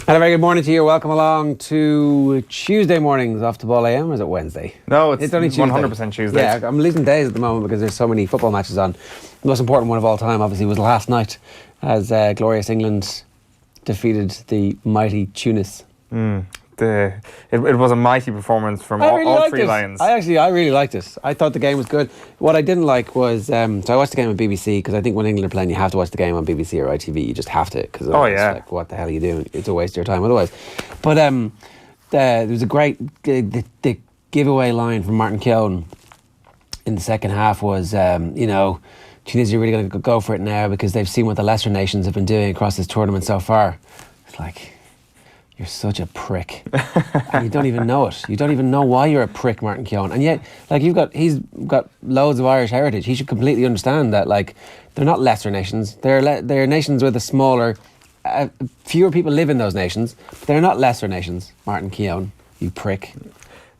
And a very good morning to you. Welcome along to Tuesday mornings off the Ball AM. Or is it Wednesday? No, it's only Tuesday. 100% Tuesday. Yeah, I'm losing days at the moment because there's so many football matches on. The most important one of all time, obviously, was last night as glorious England defeated the mighty Tunis. It was a mighty performance from all three Lions. I really liked it. I thought the game was good. What I didn't like was, so I watched the game on BBC because I think when England are playing, you have to watch the game on BBC or ITV. You just have to, because like, what the hell are you doing? It's a waste of your time otherwise. But there was a great the giveaway line from Martin Keown in the second half was, Tunisia are really going to go for it now because they've seen what the lesser nations have been doing across this tournament so far. It's like, you're such a prick. And you don't even know it. You don't even know why you're a prick, Martin Keown. And yet, like, he's got loads of Irish heritage. He should completely understand that, like, they're not lesser nations. They're nations with a smaller, fewer people live in those nations. But they're not lesser nations, Martin Keown, you prick.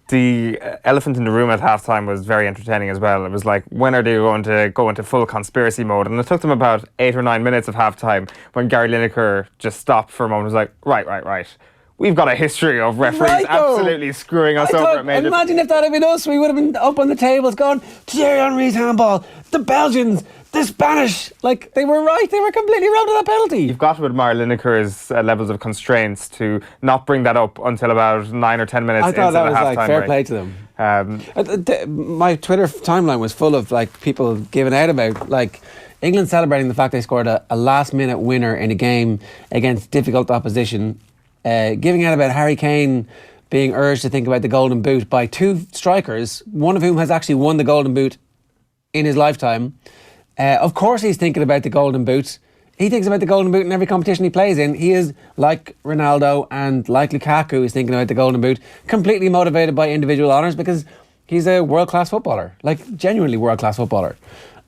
The elephant in the room at halftime was very entertaining as well. It was like, when are they going to go into full conspiracy mode? And it took them about 8 or 9 minutes of halftime when Gary Lineker just stopped for a moment and was like, right. We've got a history of referees absolutely screwing us over. Imagine if that had been us, we would have been up on the tables going, Thierry Henry's handball, the Belgians, the Spanish. Like, they were right. They were completely wrong to that penalty. You've got to admire Lineker's levels of constraints to not bring that up until about 9 or 10 minutes into the halftime break. I thought that was like fair play to them. My Twitter timeline was full of like people giving out about like England celebrating the fact they scored a last-minute winner in a game against difficult opposition. Giving out about Harry Kane being urged to think about the Golden Boot by two strikers, one of whom has actually won the Golden Boot in his lifetime. Of course he's thinking about the Golden Boot. He thinks about the Golden Boot in every competition he plays in. He is, like Ronaldo and like Lukaku, is thinking about the Golden Boot, completely motivated by individual honours because he's a world-class footballer, like genuinely world-class footballer.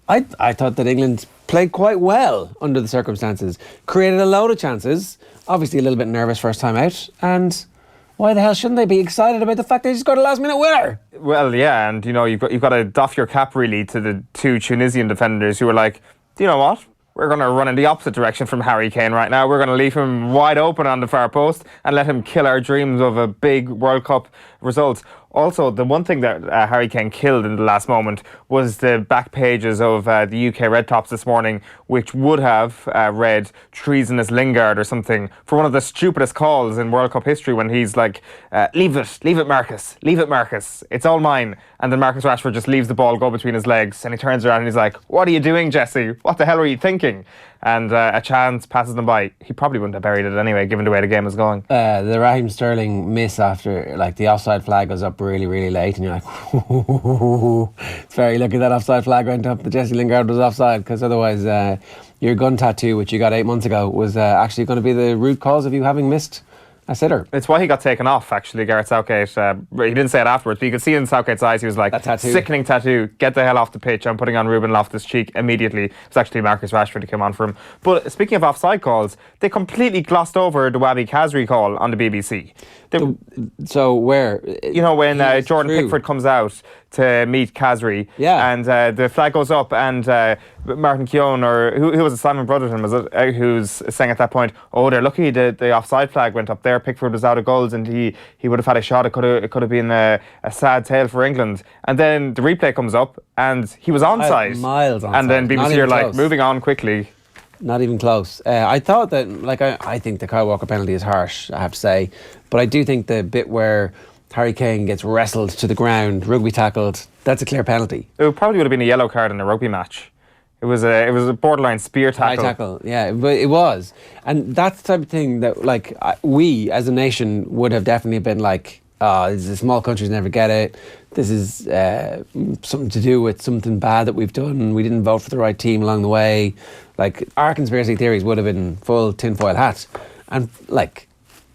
I thought that England played quite well under the circumstances, created a load of chances, obviously a little bit nervous first time out, and why the hell shouldn't they be excited about the fact they just got a last minute winner? Well, yeah, and you've got to doff your cap really to the two Tunisian defenders who were like, do you know what? We're going to run in the opposite direction from Harry Kane right now. We're going to leave him wide open on the far post and let him kill our dreams of a big World Cup result. Also, the one thing that Harry Kane killed in the last moment was the back pages of the UK Red Tops this morning, which would have read treasonous Lingard or something for one of the stupidest calls in World Cup history when he's like, leave it Marcus, it's all mine. And then Marcus Rashford just leaves the ball go between his legs and he turns around and he's like, what are you doing, Jesse? What the hell were you thinking? And a chance passes them by. He probably wouldn't have buried it anyway, given the way the game was going. The Raheem Sterling miss after, like, the offside flag goes up really, really late, and you're like, it's very lucky that offside flag went up, that Jesse Lingard was offside, because otherwise your gun tattoo, which you got 8 months ago, was actually going to be the root cause of you having missed a sitter. It's why he got taken off, actually, Gareth Southgate. He didn't say it afterwards, but you could see in Southgate's eyes, he was like, sickening tattoo, get the hell off the pitch, I'm putting on Ruben Loftus-Cheek immediately. It was actually Marcus Rashford who came on for him. But speaking of offside calls, they completely glossed over the Wabi Kazri call on the BBC. So where? When Jordan Pickford comes out to meet Kazri, and the flag goes up, and Martin Keown, or who was it, Simon Brotherton, was it, who's saying at that point, oh, they're lucky the offside flag went up there, Pickford was out of goals and he would have had a shot, it could have been a sad tale for England. And then the replay comes up and he was onside. Miles onside. And then BBC are like, moving on quickly. Not even close. I thought that, like, I think the Kyle Walker penalty is harsh, I have to say. But I do think the bit where Harry Kane gets wrestled to the ground, rugby tackled, that's a clear penalty. It probably would have been a yellow card in a rugby match. It was a borderline spear tackle. High tackle, yeah, but it was. And that's the type of thing that, like, we as a nation would have definitely been like, the small countries never get it. This is something to do with something bad that we've done. We didn't vote for the right team along the way. Like, our conspiracy theories would have been full tinfoil hat. And, like,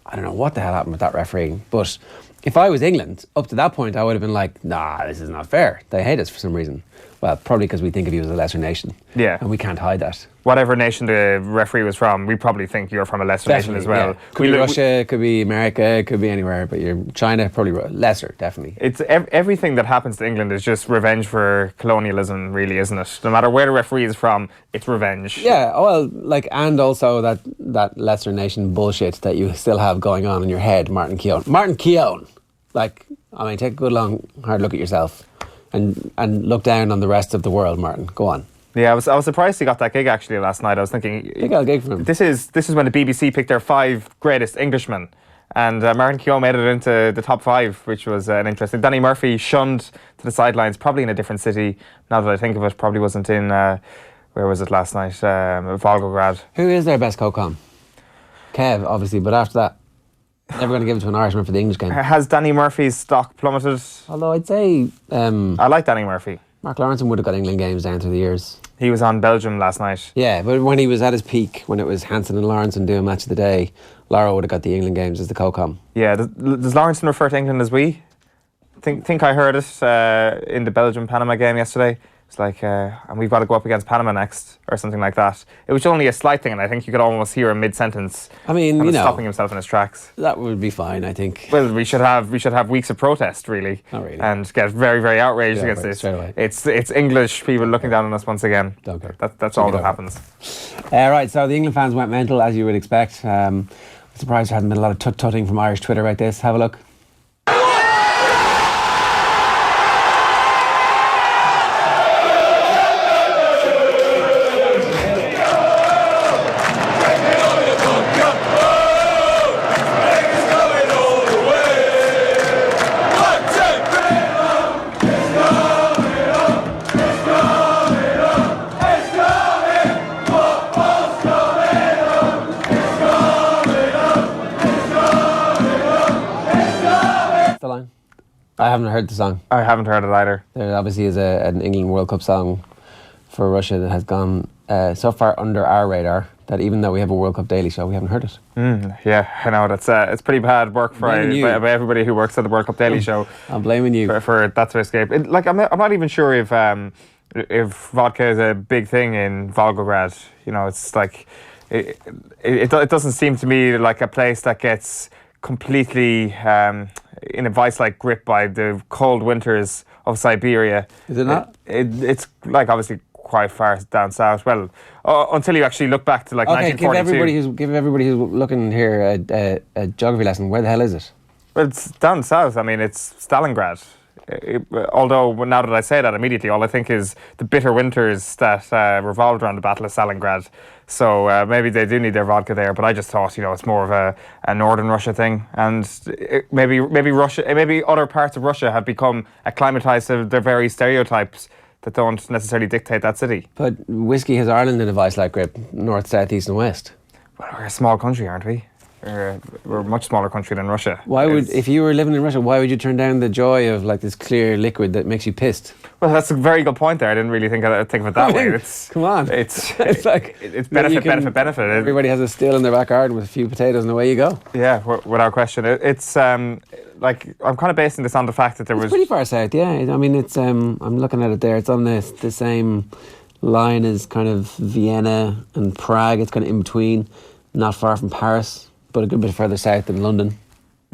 I don't know what the hell happened with that refereeing, but if I was England, up to that point, I would have been like, nah, this is not fair. They hate us for some reason. Well, probably because we think of you as a lesser nation. Yeah. And we can't hide that. Whatever nation the referee was from, we probably think you're from a lesser nation as well. Yeah. Could be Russia, could be America, could be anywhere, but you're China, probably lesser, definitely. It's everything that happens to England is just revenge for colonialism, really, isn't it? No matter where the referee is from, it's revenge. Yeah, well, like, and also that lesser nation bullshit that you still have going on in your head, Martin Keown. Martin Keown! Like, I mean, take a good, long, hard look at yourself and look down on the rest of the world, Martin. Go on. Yeah, I was surprised he got that gig actually last night. I was thinking, He got a gig from him. This is when the BBC picked their 5 greatest Englishmen, and Martin Keown made it into the top 5, which was an interesting. Danny Murphy shunned to the sidelines, probably in a different city. Now that I think of it, probably wasn't in. Where was it last night? Volgograd. Who is their best co-com? Kev, obviously, but after that, never going to give it to an Irishman for the English game. Has Danny Murphy's stock plummeted? Although I'd say I like Danny Murphy. Mark Lawrenson would have got England games down through the years. He was on Belgium last night. Yeah, but when he was at his peak, when it was Hansen and Lawrenson doing match of the day, Laura would have got the England games as the co-com. Yeah, does Lawrenson refer to England as we? Think I heard it in the Belgium-Panama game yesterday. It's like, and we've got to go up against Panama next, or something like that. It was only a slight thing, and I think you could almost hear him mid-sentence. I mean, you know, stopping himself in his tracks. That would be fine, I think. Well, we should have weeks of protest, really. Not really. And get very, very outraged against this. It's English people looking down on us once again. Don't care. That's all that happens. Right, so the England fans went mental, as you would expect. I'm surprised there hasn't been a lot of tut-tutting from Irish Twitter about this. Have a look. I haven't heard the song. I haven't heard it either. There obviously is an England World Cup song for Russia that has gone so far under our radar that even though we have a World Cup daily show, we haven't heard it. Yeah, I know. It's pretty bad work by everybody who works at the World Cup daily show. I'm blaming you. For that to escape. I'm not even sure if vodka is a big thing in Volgograd. You know, it's like, it doesn't seem to me like a place that gets completely in a vice-like grip by the cold winters of Siberia. Is it not? It's like obviously quite far down south. Well, until you actually look back to like 1942. Give everybody who's looking here a geography lesson. Where the hell is it? Well, it's down south. I mean, it's Stalingrad. Although now that I say that immediately, all I think is the bitter winters that revolved around the Battle of Stalingrad. So maybe they do need their vodka there, but I just thought, you know, it's more of a northern Russia thing, and maybe other parts of Russia have become acclimatized to their very stereotypes that don't necessarily dictate that city. But whiskey has Ireland in a vice-like grip, north, south, east, and west. Well, we're a small country, aren't we? We're a much smaller country than Russia. If you were living in Russia, why would you turn down the joy of like this clear liquid that makes you pissed? Well, that's a very good point there. I didn't really think of it that way. Come on. It's like it's benefit. Everybody has a still in their back garden with a few potatoes and away you go. Yeah, without question. It's like, I'm kind of basing this on the fact that there was... It's pretty far south, yeah. I mean, it's I'm looking at it there. It's on the same line as kind of Vienna and Prague. It's kind of in between, not far from Paris, but a good bit further south than London.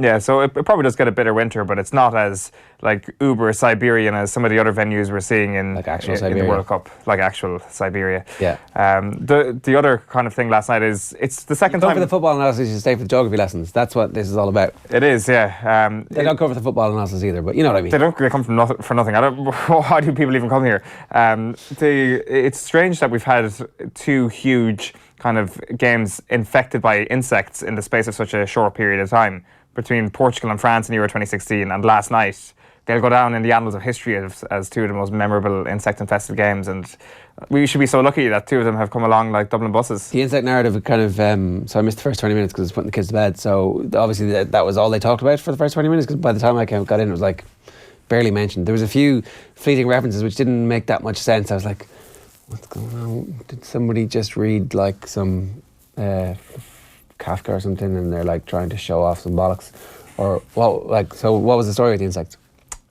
Yeah, so it probably does get a bitter winter, but it's not as like uber Siberian as some of the other venues we're seeing in the World Cup, like actual Siberia. Yeah. The other kind of thing last night is it's the second time for the football analysis. You stay for the geography lessons. That's what this is all about. It is, yeah. They don't cover the football analysis either, but you know what I mean. They come for nothing. I don't. Why do people even come here? It's strange that we've had two huge kind of games infected by insects in the space of such a short period of time, between Portugal and France in Euro 2016 and last night. They'll go down in the annals of history as two of the most memorable insect-infested games, and we should be so lucky that two of them have come along like Dublin buses. The insect narrative kind of... so I missed the first 20 minutes because I was putting the kids to bed, so obviously that was all they talked about for the first 20 minutes, because by the time I got in it was like barely mentioned. There was a few fleeting references which didn't make that much sense. I was like, what's going on? Did somebody just read like some... Kafka or something, and they're like trying to show off some bollocks, or well, like, so what was the story with the insects?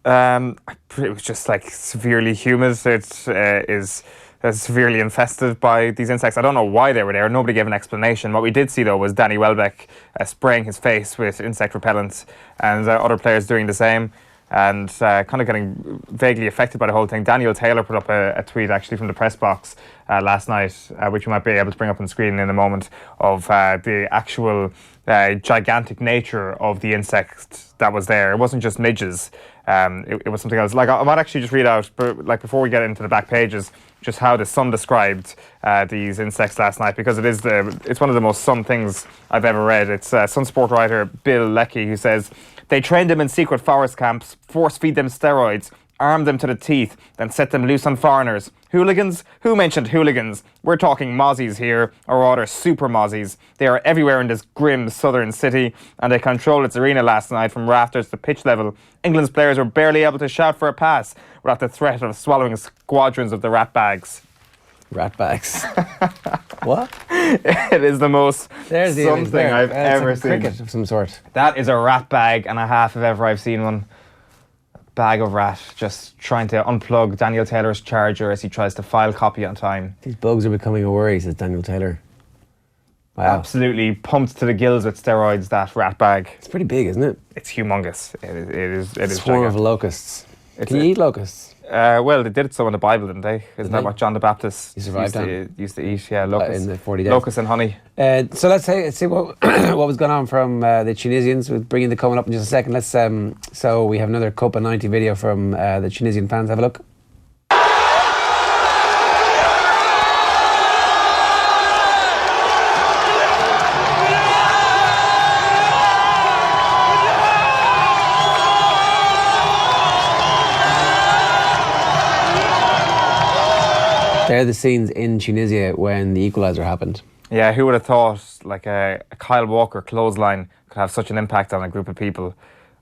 It was just like severely humid. It is severely infested by these insects. I don't know why they were there. Nobody gave an explanation. What we did see, though, was Danny Welbeck spraying his face with insect repellent, and other players doing the same, and kind of getting vaguely affected by the whole thing. Daniel Taylor put up a tweet, actually, from the press box last night, which we might be able to bring up on the screen in a moment, of the actual gigantic nature of the insect that was there. It wasn't just midges. It was something else. Like, I might actually just read out, but like before we get into the back pages, just how the Sun described these insects last night, because it's one of the most Sun things I've ever read. It's Sun sport writer Bill Leckie who says, "They trained them in secret forest camps, force feed them steroids, arm them to the teeth, then set them loose on foreigners. Hooligans? Who mentioned hooligans? We're talking mozzies here, or rather super mozzies. They are everywhere in this grim southern city, and they controlled its arena last night from rafters to pitch level. England's players were barely able to shout for a pass without the threat of swallowing squadrons of the rat bags." Rat bags. What? It is the most something I've ever seen. Cricket of some sort. That is a rat bag and a half if ever I've seen one. Bag of rat, just trying to unplug Daniel Taylor's charger as he tries to file copy on time. These bugs are becoming a worry, says Daniel Taylor. Wow. Absolutely pumped to the gills with steroids, that rat bag. It's pretty big, isn't it? It's humongous. It is Swarm of gigantic. locusts. Can you eat locusts? Well, they did it so in the Bible, didn't they? Isn't that what John the Baptist used to eat? Yeah, locusts. In the 40 days. Locusts and honey. So let's see what what was going on from the Tunisians. We'll bring in the coming up in just a second. Let's so we have another Copa 90 video from the Tunisian fans. Have a look. They're the scenes in Tunisia when the equaliser happened. Yeah, who would have thought like a Kyle Walker clothesline could have such an impact on a group of people?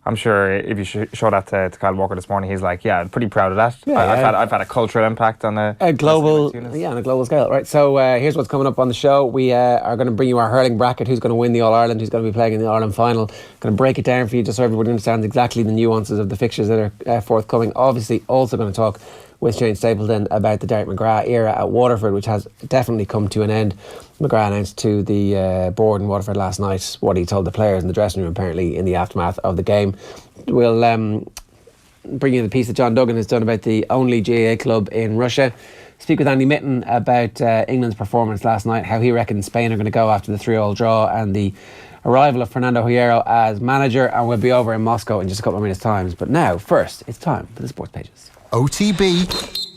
I'm sure if you show that to Kyle Walker this morning, he's like, yeah, I'm pretty proud of that. Yeah, I've had a cultural impact on a global, on a global scale, right? So here's what's coming up on the show. We are going to bring you our hurling bracket. Who's going to win the All Ireland? Who's going to be playing in the Ireland final? Going to break it down for you just so everybody understands exactly the nuances of the fixtures that are forthcoming. Obviously, also going to talk with Shane Stapleton about the Derek McGrath era at Waterford, which has definitely come to an end. McGrath announced to the board in Waterford last night what he told the players in the dressing room, apparently, in the aftermath of the game. We'll bring you the piece that John Duggan has done about the only GAA club in Russia. Speak with Andy Mitten about England's performance last night, how he reckons Spain are going to go after the 3-3 draw, and the arrival of Fernando Hierro as manager. And we'll be over in Moscow in just a couple of minutes' time. But now, first, it's time for the sports pages. OTB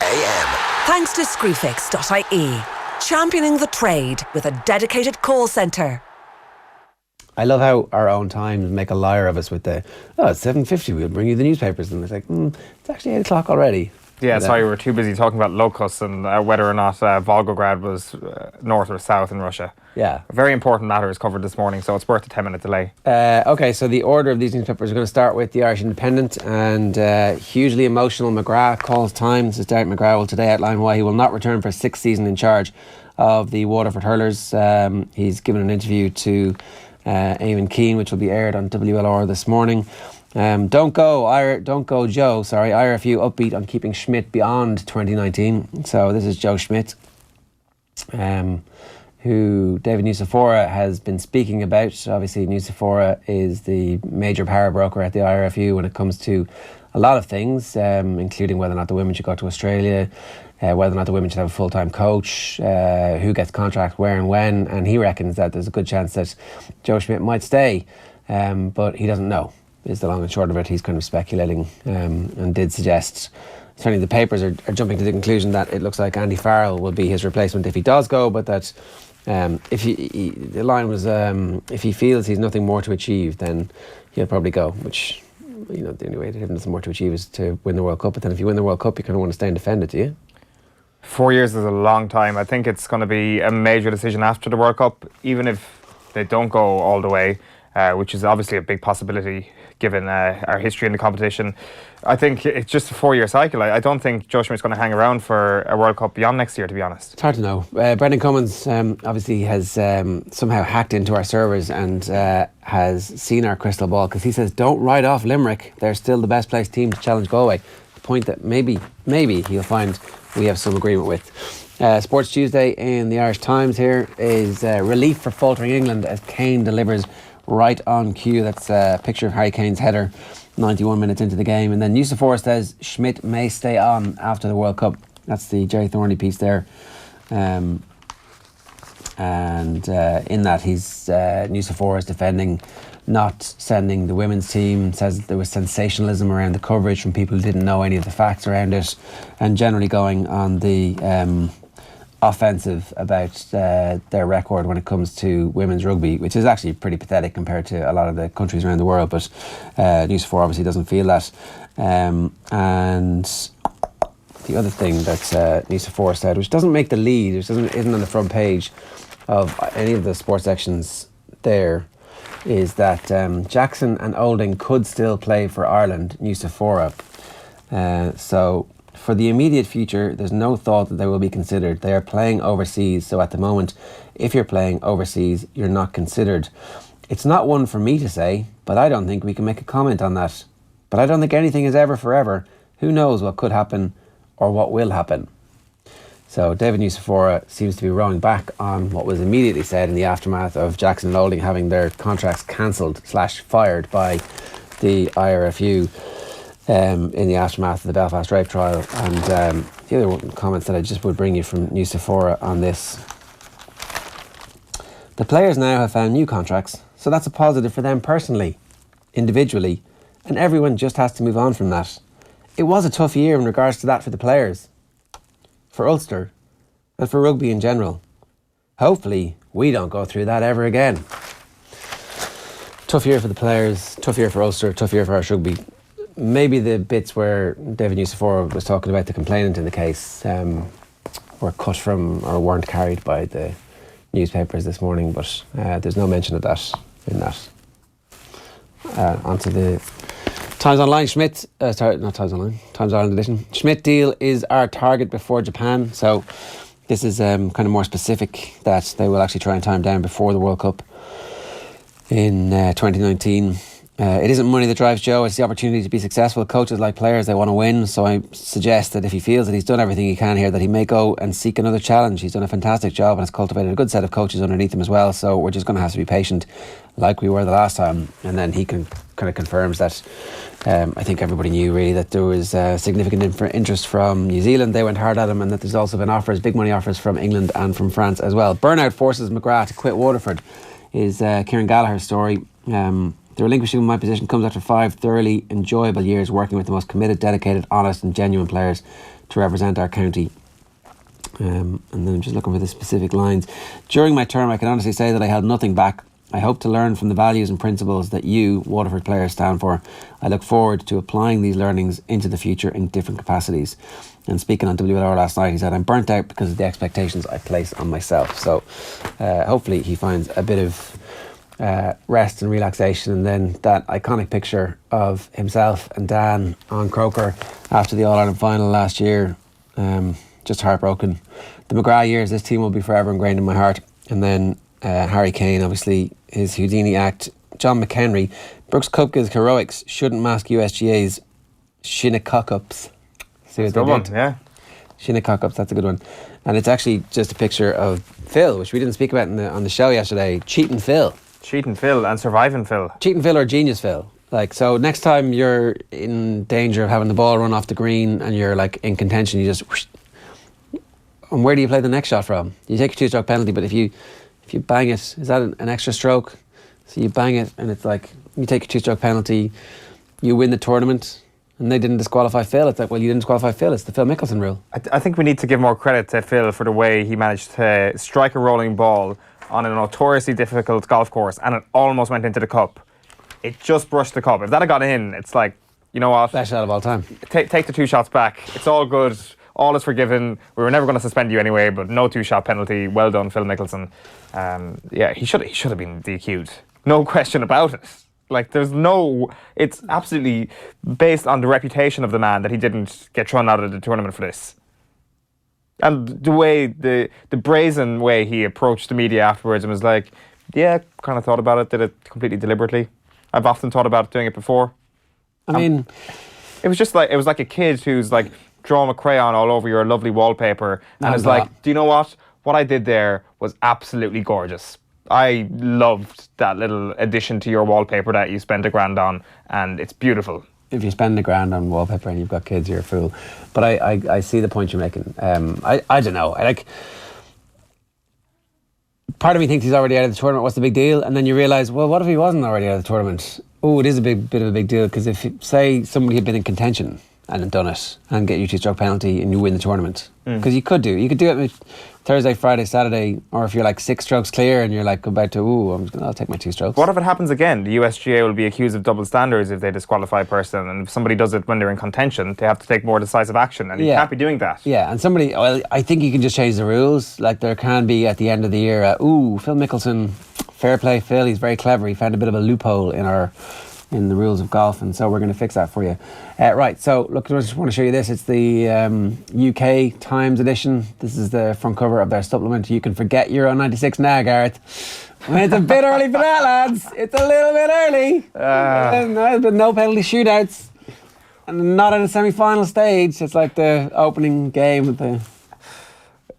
AM. Thanks to Screwfix.ie, championing the trade with a dedicated call centre. I love how our own Times make a liar of us with the, it's 7:50, we'll bring you the newspapers. And it's like, it's actually 8 o'clock already. Yeah, sorry, we were too busy talking about locusts and whether or not Volgograd was north or south in Russia. Yeah. A very important matter is covered this morning, so it's worth a 10-minute delay. Okay, so the order of these newspapers, we're going to start with the Irish Independent, and hugely emotional McGrath calls time. Says Derek McGrath will today outline why he will not return for a 6th season in charge of the Waterford Hurlers. He's given an interview to Eamon Keane, which will be aired on WLR this morning. Don't go Joe, IRFU upbeat on keeping Schmidt beyond 2019. So this is Joe Schmidt, who David Nucifora has been speaking about. Obviously, Nucifora is the major power broker at the IRFU when it comes to a lot of things, including whether or not the women should go to Australia, whether or not the women should have a full-time coach, who gets contract where and when. And he reckons that there's a good chance that Joe Schmidt might stay, but he doesn't know. Is the long and short of it. He's kind of speculating, and did suggest, certainly the papers are jumping to the conclusion that it looks like Andy Farrell will be his replacement if he does go, but that the line was, if he feels he's nothing more to achieve, then he'll probably go, which, the only way to have nothing more to achieve is to win the World Cup. But then if you win the World Cup, you kind of want to stay and defend it, do you? 4 years is a long time. I think it's going to be a major decision after the World Cup, even if they don't go all the way. which is obviously a big possibility given our history in the competition. I think it's just a 4-year cycle. I don't think Joe Schmidt's going to hang around for a World Cup beyond next year, to be honest. It's hard to know. Brendan Cummins obviously has somehow hacked into our servers and has seen our crystal ball, because he says, don't write off Limerick. They're still the best placed team to challenge Galway. A point that maybe he'll find we have some agreement with. Sports Tuesday in the Irish Times here is relief for faltering England as Kane delivers right on cue. That's a picture of Harry Kane's header 91 minutes into the game. And then News of Forest says Schmidt may stay on after the World Cup. That's the Jerry Thornley piece there. In that he's News of Forest defending not sending the women's team, says there was sensationalism around the coverage from people who didn't know any of the facts around it, and generally going on the offensive about their record when it comes to women's rugby, which is actually pretty pathetic compared to a lot of the countries around the world. But News 4 obviously doesn't feel that. And the other thing that News 4 said, which doesn't make the lead, which isn't on the front page of any of the sports sections there, is that Jackson and Olding could still play for Ireland, News 4. So for the immediate future, there's no thought that they will be considered. They are playing overseas, so at the moment, if you're playing overseas, you're not considered. It's not one for me to say, but I don't think we can make a comment on that. But I don't think anything is ever forever. Who knows what could happen or what will happen? So David Nusafora seems to be rowing back on what was immediately said in the aftermath of Jackson and Olding having their contracts cancelled / fired by the IRFU. In the aftermath of the Belfast rape trial. And the other comments that I just would bring you from News Sephora on this. The players now have found new contracts, so that's a positive for them personally, individually, and everyone just has to move on from that. It was a tough year in regards to that for the players, for Ulster, and for rugby in general. Hopefully, we don't go through that ever again. Tough year for the players, tough year for Ulster, tough year for Irish rugby. Maybe the bits where David Nusafora was talking about the complainant in the case were cut from or weren't carried by the newspapers this morning, but there's no mention of that in that. Onto the Times Online. Schmidt, sorry, not Times Online, Times Ireland edition. Schmidt deal is our target before Japan. So this is kind of more specific that they will actually try and time down before the World Cup in 2019. It isn't money that drives Joe, it's the opportunity to be successful. Coaches like players, they want to win, so I suggest that if he feels that he's done everything he can here, that he may go and seek another challenge. He's done a fantastic job and has cultivated a good set of coaches underneath him as well, so we're just going to have to be patient like we were the last time. And then he kind of confirms that I think everybody knew really that there was significant interest from New Zealand. They went hard at him, and that there's also been offers, big money offers from England and from France as well. Burnout forces McGrath to quit Waterford is Kieran Gallagher's story. The relinquishing of my position comes after 5 thoroughly enjoyable years working with the most committed, dedicated, honest and genuine players to represent our county. And then I'm just looking for the specific lines. During my term, I can honestly say that I held nothing back. I hope to learn from the values and principles that you, Waterford players, stand for. I look forward to applying these learnings into the future in different capacities. And speaking on WLR last night, he said, I'm burnt out because of the expectations I place on myself. So hopefully he finds a bit of rest and relaxation. And then that iconic picture of himself and Dan on Croker after the All-Ireland final last year, just heartbroken. The McGrath years, this team will be forever ingrained in my heart. And then Harry Kane, obviously his Houdini act. John McHenry, Brooks Koepka's heroics shouldn't mask USGA's Shinnecock-ups. See what they did? Yeah. Shinnecock-ups, that's a good one. And it's actually just a picture of Phil, which we didn't speak about on the show yesterday. Cheating Phil and surviving Phil. Cheating Phil or genius Phil. Like, so next time you're in danger of having the ball run off the green and you're like in contention, you just whoosh, and where do you play the next shot from? You take a 2-stroke penalty, but if you bang it, is that an extra stroke? So you bang it and it's like you take a 2-stroke penalty, you win the tournament, and they didn't disqualify Phil. It's like, well, you didn't disqualify Phil. It's the Phil Mickelson rule. I think we need to give more credit to Phil for the way he managed to strike a rolling ball on a notoriously difficult golf course, and it almost went into the cup. It just brushed the cup. If that had got in, it's like, you know what? Best shot of all time. Take the 2 shots back. It's all good. All is forgiven. We were never going to suspend you anyway, but no 2-shot penalty. Well done, Phil Mickelson. Yeah, he should have been DQ'd. No question about it. Like, it's absolutely based on the reputation of the man that he didn't get thrown out of the tournament for this. And the way, the brazen way he approached the media afterwards and was like, yeah, kind of thought about it, did it completely deliberately. I've often thought about doing it before. I mean, it was like a kid who's like drawing a crayon all over your lovely wallpaper and is like, do you know what? What I did there was absolutely gorgeous. I loved that little addition to your wallpaper that you spent £1,000 on, and it's beautiful. If you spend £1,000 on wallpaper and you've got kids, you're a fool. But I see the point you're making. I don't know. Part of me thinks he's already out of the tournament. What's the big deal? And then you realise, well, what if he wasn't already out of the tournament? Oh, it is a bit of a big deal, because if, say, somebody had been in contention and had done it and get you 2-stroke penalty and you win the tournament, because you could do it with Thursday, Friday, Saturday, or if you're like 6 strokes clear and you're like about to, I'll take my 2 strokes. What if it happens again? The USGA will be accused of double standards if they disqualify a person, and if somebody does it when they're in contention, they have to take more decisive action, and you can't be doing that. Yeah, and I think you can just change the rules. Like, there can be at the end of the year, Phil Mickelson, fair play Phil, he's very clever, he found a bit of a loophole in the rules of golf, and so we're going to fix that for you. Right, so look, I just want to show you this. It's the UK Times edition. This is the front cover of their supplement. You can forget Euro 96 now, Gareth. It's a bit early for that, lads. It's a little bit early. There's been no penalty shootouts, and not in a semi-final stage. It's like the opening game of the...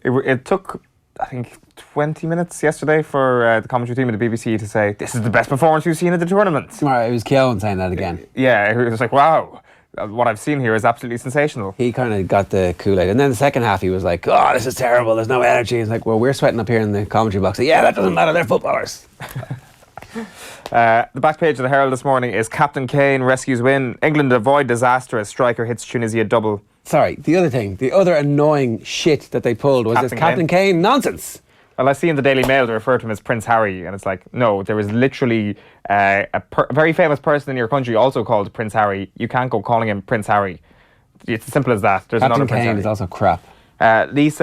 It took, I think, 20 minutes yesterday for the commentary team at the BBC to say, this is the best performance we've seen at the tournament. Right, it was Keown saying that again. Yeah, it was like, wow, what I've seen here is absolutely sensational. He kind of got the Kool-Aid. And then the second half, he was like, oh, this is terrible, there's no energy. He's like, well, we're sweating up here in the commentary box. Yeah, that doesn't matter, they're footballers. The back page of the Herald this morning is Captain Kane rescues win. England avoid disaster as striker hits Tunisia double. Sorry, the other annoying shit that they pulled was this Captain Kane nonsense. Well, I see in the Daily Mail they refer to him as Prince Harry, and it's like, no, there was literally a very famous person in your country also called Prince Harry. You can't go calling him Prince Harry. It's as simple as that. There's Captain another Prince Kane Harry. is also crap. Lise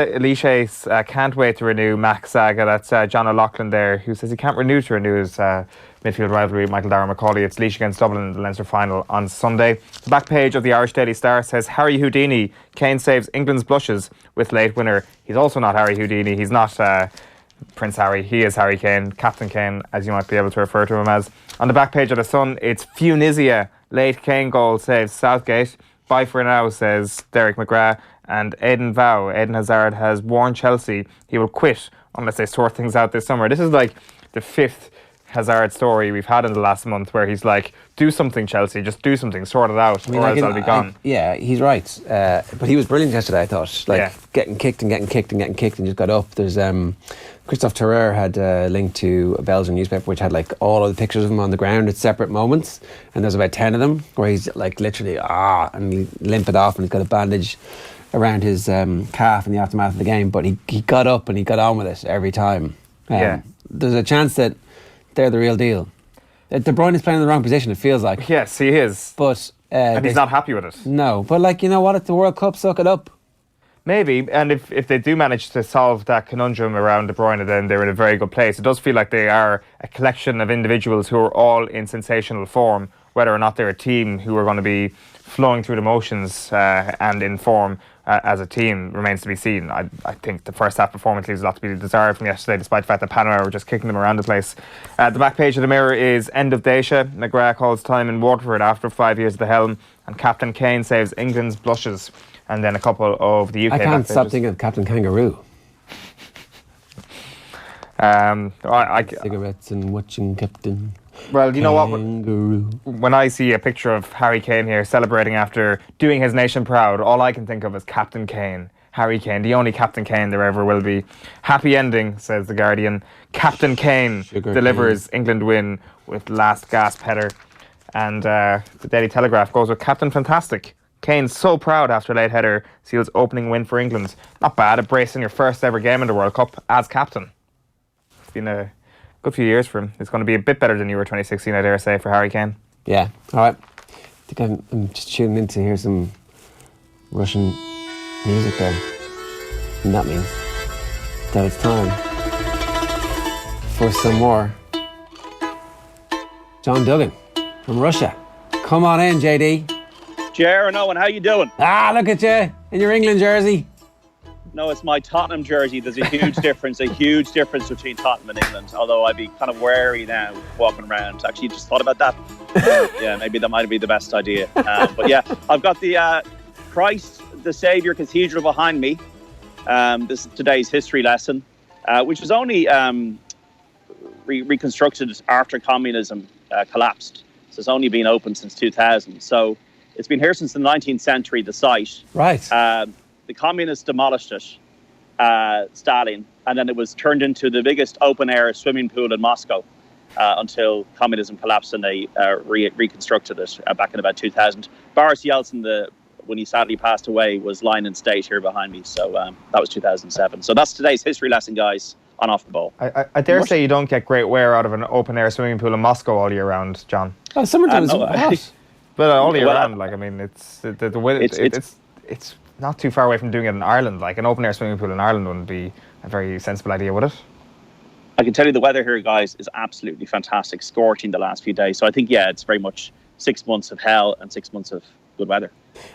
can't wait to renew Max Saga. That's John O'Loughlin there, who says he can't renew his midfield rivalry with Michael Darragh-Macaulay. It's Laois against Dublin in the Leinster final on Sunday. The back page of the Irish Daily Star says Harry Houdini, Kane saves England's blushes with late winner. He's also not Harry Houdini. He's not Prince Harry. He is Harry Kane, Captain Kane, as you might be able to refer to him as. On the back page of the Sun, it's Funisia, late Kane goal saves Southgate. Bye for now, says Derek McGrath. And Eden Hazard has warned Chelsea he will quit unless they sort things out this summer. This is like the 5th Hazard story we've had in the last month, where he's like, do something, Chelsea, just do something, sort it out, or else I'll be gone. Yeah, he's right. But he was brilliant yesterday, I thought. Getting kicked and just got up. There's Christophe Terrer had a link to a Belgian newspaper which had like all of the pictures of him on the ground at separate moments, and there's about 10 of them where he's like literally and he limped off, and he's got a bandage around his calf in the aftermath of the game, but he got up and he got on with it every time. There's a chance that they're the real deal. De Bruyne is playing in the wrong position, it feels like. Yes, he is. But and he's not happy with it. No, but like, you know what, it's the World Cup, suck it up. Maybe, and if they do manage to solve that conundrum around De Bruyne, then they're in a very good place. It does feel like they are a collection of individuals who are all in sensational form, whether or not they're a team who are going to be flowing through the motions and in form as a team remains to be seen. I think the first half performance leaves a lot to be desired from yesterday, despite the fact that Panama were just kicking them around the place. The back page of the Mirror is End of Dacia. McGrath calls time in Waterford after 5 years at the helm, and Captain Kane saves England's blushes. And then a couple of the UK. I can't stop thinking of Captain Kangaroo. Cigarettes and watching Captain. Well, you know what? Kangaroo. When I see a picture of Harry Kane here celebrating after doing his nation proud, all I can think of is Captain Kane. Harry Kane, the only Captain Kane there ever will be. Happy ending, says The Guardian. Captain Kane delivers England win with last gasp header. And the Daily Telegraph goes with Captain Fantastic. Kane so proud after late header seals opening win for England. Not bad, a brace in your first ever game in the World Cup as captain. It's been a good few years for him. It's going to be a bit better than Euro 2016, I dare say, for Harry Kane. Yeah, all right. I think I'm just tuning in to hear some Russian music there. And that means that it's time for some more John Duggan from Russia. Come on in, JD. Jer and Owen, how you doing? Look at you in your England jersey. No, it's my Tottenham jersey. There's a huge difference between Tottenham and England. Although I'd be kind of wary now walking around. Actually, just thought about that. Yeah, maybe that might be the best idea. But yeah, I've got the Christ the Saviour Cathedral behind me. This is today's history lesson, which was only reconstructed after communism collapsed. So it's only been open since 2000. So it's been here since the 19th century, the site. Right. The communists demolished it, Stalin, and then it was turned into the biggest open-air swimming pool in Moscow until communism collapsed and they reconstructed it back in about 2000. Boris Yeltsin, when he sadly passed away, was lying in state here behind me. So that was 2007. So that's today's history lesson, guys, on Off the Ball. I dare say you don't get great wear out of an open-air swimming pool in Moscow all year round, John. Oh, summertime is hot. But all year round, like, I mean, it's not too far away from doing it in Ireland. Like, an open-air swimming pool in Ireland wouldn't be a very sensible idea, would it? I can tell you the weather here, guys, is absolutely fantastic, scorching the last few days. So I think, yeah, it's very much 6 months of hell and 6 months of good weather.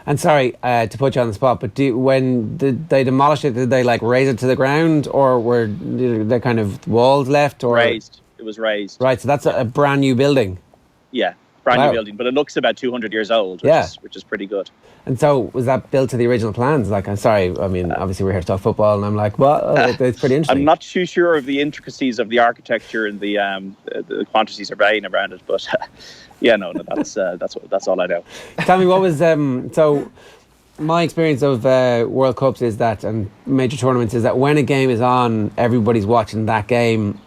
And sorry to put you on the spot, but when did they demolish it? Did they like raise it to the ground, or were there kind of walls left? Or raised? It was raised. Right, so that's a brand new building. Yeah, brand new building, but it looks about 200 years old, which is pretty good. And so was that built to the original plans? Like, I'm sorry, I mean, obviously we're here to talk football, and I'm like, well, it's pretty interesting. I'm not too sure of the intricacies of the architecture and the quantities surveying around it, but yeah, no, that's all I know. Tell me, what was so? My experience of World Cups is that, and major tournaments, is that when a game is on, everybody's watching that game.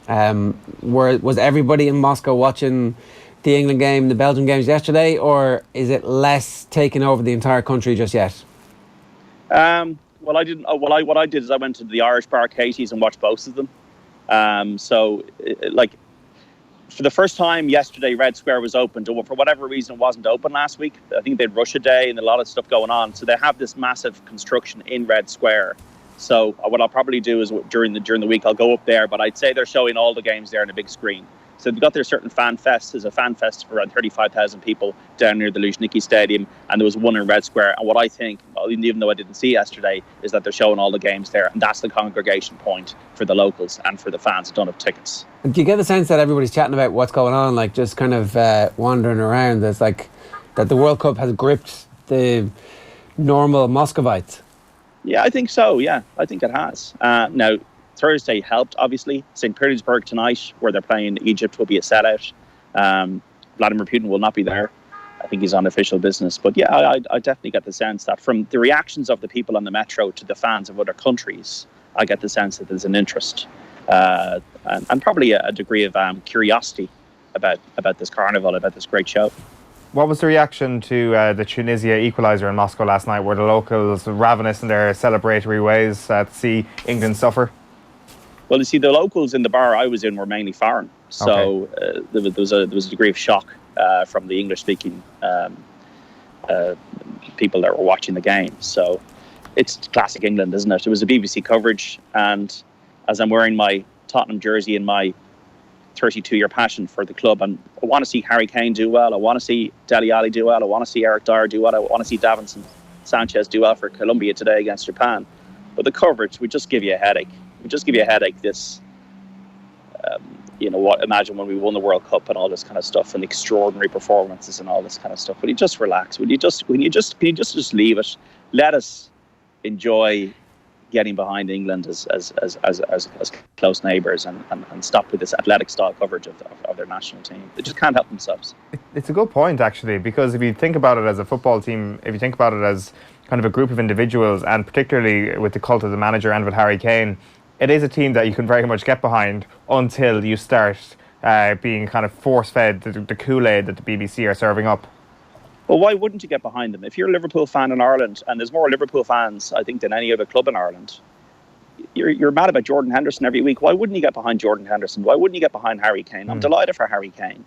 Was everybody in Moscow watching the England game, the Belgium games yesterday, or is it less taking over the entire country just yet? Well, I didn't. What I did is I went to the Irish Bar Katie's and watched both of them. For the first time yesterday, Red Square was open. For whatever reason, it wasn't open last week. I think they had Russia Day and a lot of stuff going on. So they have this massive construction in Red Square. So what I'll probably do is during the week, I'll go up there. But I'd say they're showing all the games there on a big screen. So they've got their certain fan fest. There's a fan fest for around 35,000 people down near the Luzhniki Stadium, and there was one in Red Square. And what I think, even though I didn't see yesterday, is that they're showing all the games there, and that's the congregation point for the locals and for the fans that don't have tickets. Do you get the sense that everybody's chatting about what's going on, like just kind of wandering around? There's like that the World Cup has gripped the normal Muscovites? Yeah, I think so. Yeah, I think it has. Now, Thursday helped, obviously. St. Petersburg tonight, where they're playing Egypt, will be a sellout. Vladimir Putin will not be there. I think he's on official business. But yeah, I definitely get the sense that from the reactions of the people on the metro to the fans of other countries, I get the sense that there's an interest and probably a degree of curiosity about this carnival, about this great show. What was the reaction to the Tunisia equaliser in Moscow last night? Were the locals ravenous in their celebratory ways to see England suffer? Well, you see, the locals in the bar I was in were mainly foreign, so there was a degree of shock from the English-speaking people that were watching the game. So it's classic England, isn't it? It was a BBC coverage, and as I'm wearing my Tottenham jersey and my 32-year passion for the club, and I want to see Harry Kane do well, I want to see Dele Alli do well, I want to see Eric Dyer do well, I want to see Davinson Sanchez do well for Colombia today against Japan. But the coverage would just give you a headache. This, imagine when we won the World Cup and all this kind of stuff and extraordinary performances and all this kind of stuff. Will you just relax? Can you just leave it? Let us enjoy getting behind England as close neighbours and stop with this athletic style coverage of their national team. They just can't help themselves. It's a good point, actually, because if you think about it as a football team, if you think about it as kind of a group of individuals, and particularly with the cult of the manager and with Harry Kane, it is a team that you can very much get behind until you start being kind of force-fed the Kool-Aid that the BBC are serving up. Well, why wouldn't you get behind them? If you're a Liverpool fan in Ireland, and there's more Liverpool fans, I think, than any other club in Ireland, you're mad about Jordan Henderson every week. Why wouldn't you get behind Jordan Henderson? Why wouldn't you get behind Harry Kane? I'm delighted for Harry Kane.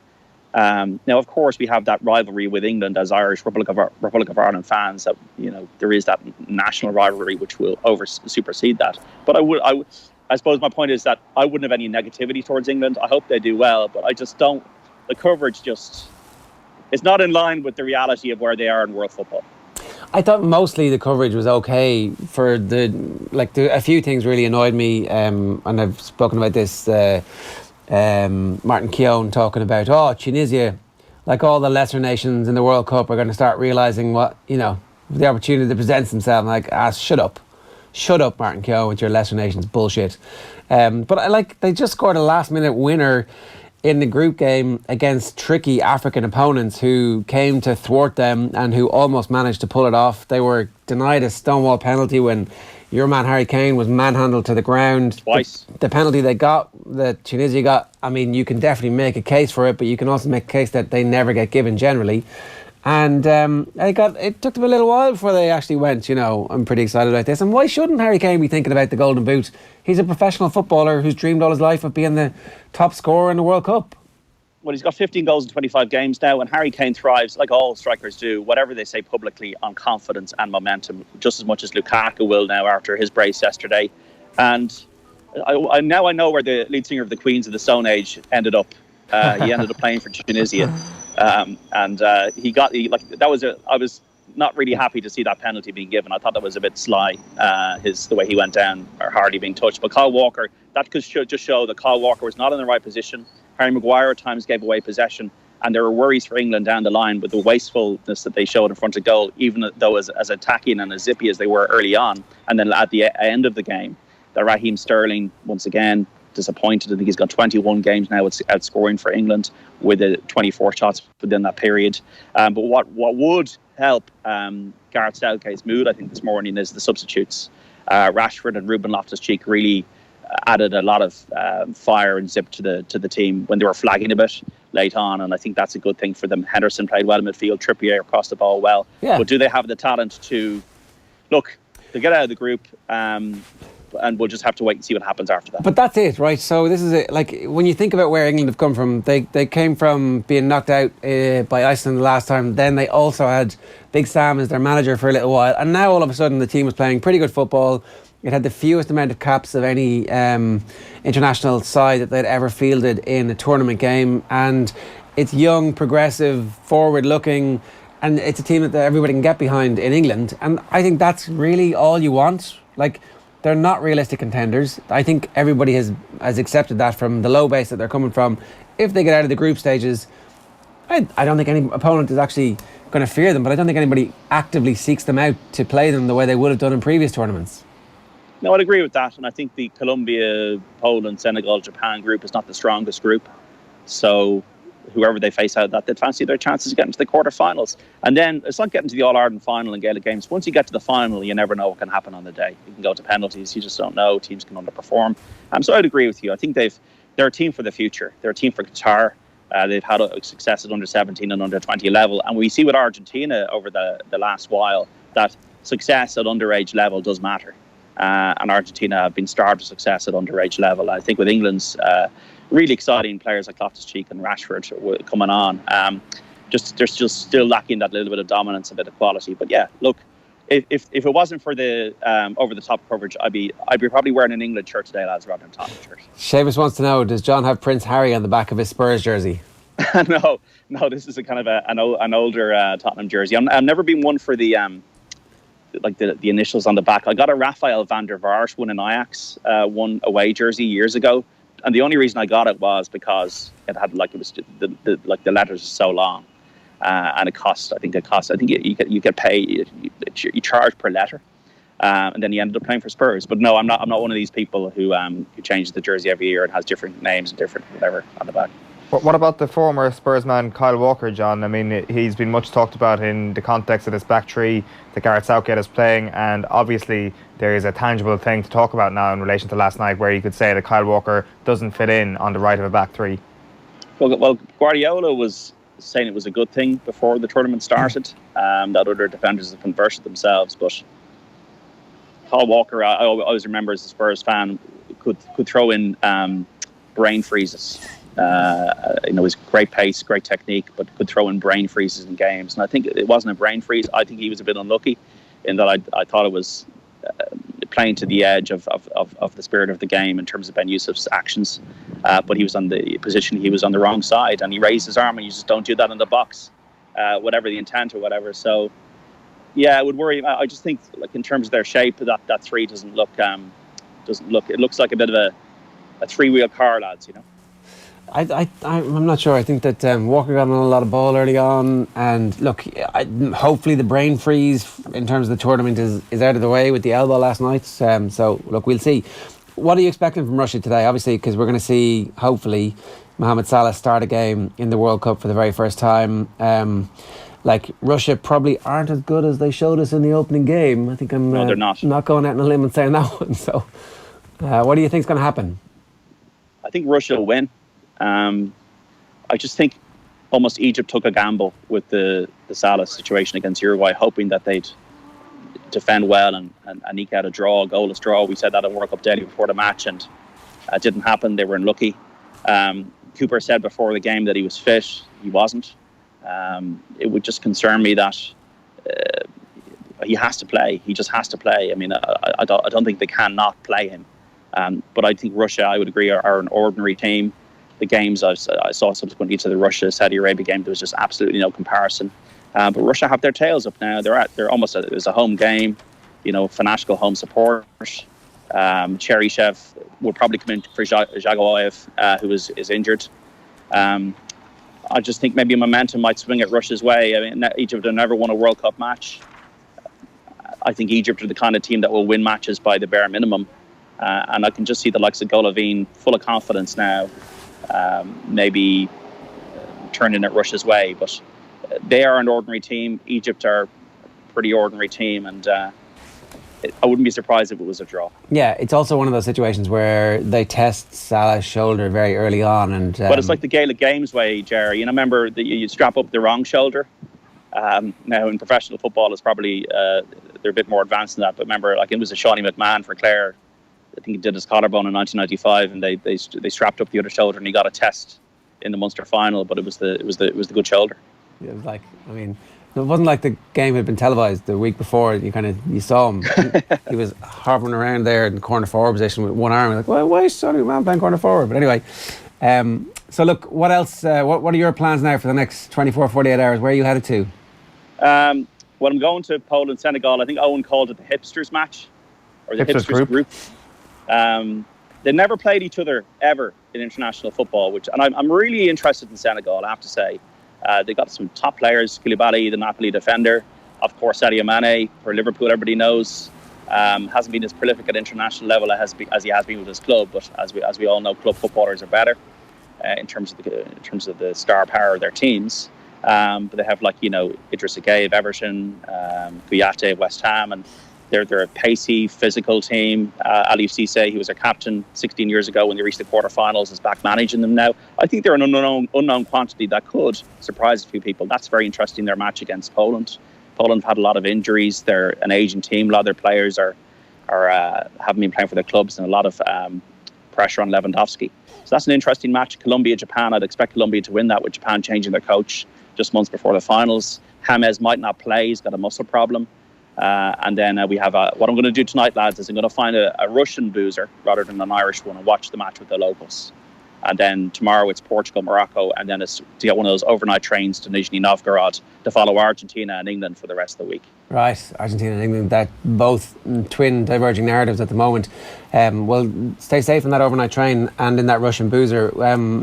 Now, of course, we have that rivalry with England as Irish Republic of Ireland fans. That there is that national rivalry which will supersede that. But I suppose my point is that I wouldn't have any negativity towards England. I hope they do well, but I just don't the coverage just is not in line with the reality of where they are in world football. I thought mostly the coverage was okay. For a few things really annoyed me, and I've spoken about this. Martin Keown talking about Tunisia, like all the lesser nations in the World Cup, are going to start realising what the opportunity that presents themselves. Like, shut up, Martin Keown, with your lesser nations bullshit. But they just scored a last minute winner in the group game against tricky African opponents who came to thwart them and who almost managed to pull it off. They were denied a stonewall penalty when your man Harry Kane was manhandled to the ground twice. The penalty that Tunisia got, I mean, you can definitely make a case for it, but you can also make a case that they never get given generally. And it took them a little while before they actually went, I'm pretty excited about this. And why shouldn't Harry Kane be thinking about the Golden Boot? He's a professional footballer who's dreamed all his life of being the top scorer in the World Cup. Well, he's got 15 goals in 25 games now, and Harry Kane thrives, like all strikers do, whatever they say publicly, on confidence and momentum, just as much as Lukaku will now after his brace yesterday. And I know where the lead singer of the Queens of the Stone Age ended up. He ended up playing for Tunisia. I was not really happy to see that penalty being given. I thought that was a bit sly, the way he went down, or hardly being touched. But Kyle Walker, that could just show that Kyle Walker was not in the right position. Harry Maguire at times gave away possession, and there were worries for England down the line with the wastefulness that they showed in front of goal, even though as attacking and as zippy as they were early on. And then at the end of the game, that Raheem Sterling, once again, disappointed. I think he's got 21 games now outscoring for England with 24 shots within that period. But what would help Gareth Southgate's mood, I think, this morning is the substitutes. Rashford and Ruben Loftus-Cheek really added a lot of fire and zip to the team when they were flagging a bit late on, and I think that's a good thing for them. Henderson played well in midfield, Trippier crossed the ball well. Yeah. But do they have the talent to get out of the group? And we'll just have to wait and see what happens after that. But that's it, right? So this is it. Like, when you think about where England have come from, they came from being knocked out by Iceland the last time. Then they also had Big Sam as their manager for a little while, and now all of a sudden the team was playing pretty good football. It had the fewest amount of caps of any international side that they'd ever fielded in a tournament game, and it's young, progressive, forward-looking, and it's a team that everybody can get behind in England. And I think that's really all you want. Like, they're not realistic contenders. I think everybody has accepted that from the low base that they're coming from. If they get out of the group stages, I don't think any opponent is actually going to fear them, but I don't think anybody actively seeks them out to play them the way they would have done in previous tournaments. No, I'd agree with that. And I think the Colombia, Poland, Senegal, Japan group is not the strongest group. So whoever they face out of that, they'd fancy their chances of getting to the quarterfinals. And then it's like getting to the All-Ireland final in Gaelic games. Once you get to the final, you never know what can happen on the day. You can go to penalties. You just don't know. Teams can underperform. So I'd agree with you. I think they're a team for the future. They're a team for Qatar. They've had a success at under 17 and under 20 level. And we see with Argentina over the last while that success at underage level does matter. And Argentina have been starved of success at underage level. I think with England's really exciting players like Loftus-Cheek and Rashford coming on, they're just still lacking that little bit of dominance, a bit of quality. But yeah, look, if it wasn't for the over-the-top coverage, I'd be probably wearing an England shirt today, lads, rather than Tottenham shirt. Seamus wants to know, does John have Prince Harry on the back of his Spurs jersey? No, this is a kind of an older Tottenham jersey. I've never been one for the initials on the back. I got a Rafael van der Vaart one in Ajax one away jersey years ago, and the only reason I got it was because it had the letters are so long, and it cost. I think you get paid. You charge per letter, and then he ended up playing for Spurs. But no, I'm not one of these people who changes the jersey every year and has different names and different whatever on the back. What about the former Spurs man Kyle Walker, John? I mean, he's been much talked about in the context of this back three that Gareth Southgate is playing, and obviously there is a tangible thing to talk about now in relation to last night where you could say that Kyle Walker doesn't fit in on the right of a back three. Well, Guardiola was saying it was a good thing before the tournament started, that other defenders have converted themselves, but Kyle Walker, I always remember as a Spurs fan, could throw in brain freezes. His great pace, great technique, but could throw in brain freezes in games. And I think it wasn't a brain freeze. I think he was a bit unlucky in that I thought it was playing to the edge of the spirit of the game in terms of Ben Youssef's actions. But he was on the position, he was on the wrong side, and he raised his arm, and you just don't do that in the box, whatever the intent or whatever. So, yeah, it would worry. I just think, like, in terms of their shape, that three doesn't look. It looks like a bit of a three-wheel car, lads. I'm not sure. I think that Walker got on a lot of ball early on, and look, hopefully the brain freeze in terms of the tournament is out of the way with the elbow last night. So look, we'll see. What are you expecting from Russia today? Obviously, because we're going to see, hopefully, Mohamed Salah start a game in the World Cup for the very first time. Like, Russia probably aren't as good as they showed us in the opening game. I think No, they're not. Not going out on a limb and saying that one. So, what do you think is going to happen? I think Russia will win. I just think almost Egypt took a gamble with the Salah situation against Uruguay, hoping that they'd defend well and eke out a draw, a goalless draw. We said that at World Cup Daily before the match, and it didn't happen. They were unlucky. Cooper said before the game that he was fit. He wasn't. It would just concern me that he has to play. He just has to play. I mean, I don't think they cannot play him. But I think Russia, I would agree, are an ordinary team. The games I saw subsequently to the Russia-Saudi Arabia game, there was just absolutely no comparison. But Russia have their tails up now. They're almost it was a home game, fanatical home support. Cheryshev will probably come in for Zhagoyev, who is injured. I just think maybe momentum might swing at Russia's way. I mean, Egypt have never won a World Cup match. I think Egypt are the kind of team that will win matches by the bare minimum. And I can just see the likes of Golovin full of confidence now, maybe turning it Russia's way. But they are an ordinary team. Egypt are a pretty ordinary team, and I wouldn't be surprised if it was a draw. Yeah, it's also one of those situations where they test Salah's shoulder very early on. But it's like the Gaelic Games way, Jerry. Remember that you strap up the wrong shoulder. Now, in professional football, it's probably they're a bit more advanced than that. But remember, like, it was a Shawnee McMahon for Clare. I think he did his collarbone in 1995, and they strapped up the other shoulder, and he got a test in the Munster final. But it was the good shoulder. It was like, I mean, it wasn't like the game had been televised the week before. You saw him. He was hovering around there in the corner forward position with one arm. You're like, why is Sonny McMahon playing corner forward? But anyway, so look, what else? What are your plans now for the next 24, 48 hours? Where are you headed to? Well, I'm going to Poland, Senegal. I think Owen called it the Hipsters match, or the Hipsters group. They never played each other ever in international football, and I'm really interested in Senegal, I have to say. They got some top players, Koulibaly, the Napoli defender, of course Sadio Mane for Liverpool, everybody knows. Hasn't been as prolific at international level as he has been with his club, but as we all know, club footballers are better in terms of the star power of their teams. But they have Idris Gueye of Everton, Kouyaté of West Ham, and they're a pacey, physical team. Aliou Cissé, he was their captain 16 years ago when they reached the quarterfinals, is back managing them now. I think they're an unknown quantity that could surprise a few people. That's very interesting, their match against Poland. Poland have had a lot of injuries. They're an aging team. A lot of their players haven't been playing for their clubs, and a lot of pressure on Lewandowski. So that's an interesting match. Colombia, Japan. I'd expect Colombia to win that, with Japan changing their coach just months before the finals. James might not play. He's got a muscle problem. And then we have what I'm going to do tonight, lads, is I'm going to find a Russian boozer rather than an Irish one and watch the match with the locals. And then tomorrow it's Portugal, Morocco, and then it's to get one of those overnight trains to Nizhny Novgorod to follow Argentina and England for the rest of the week. Right, Argentina and England, that both twin diverging narratives at the moment. Well, stay safe on that overnight train and in that Russian boozer.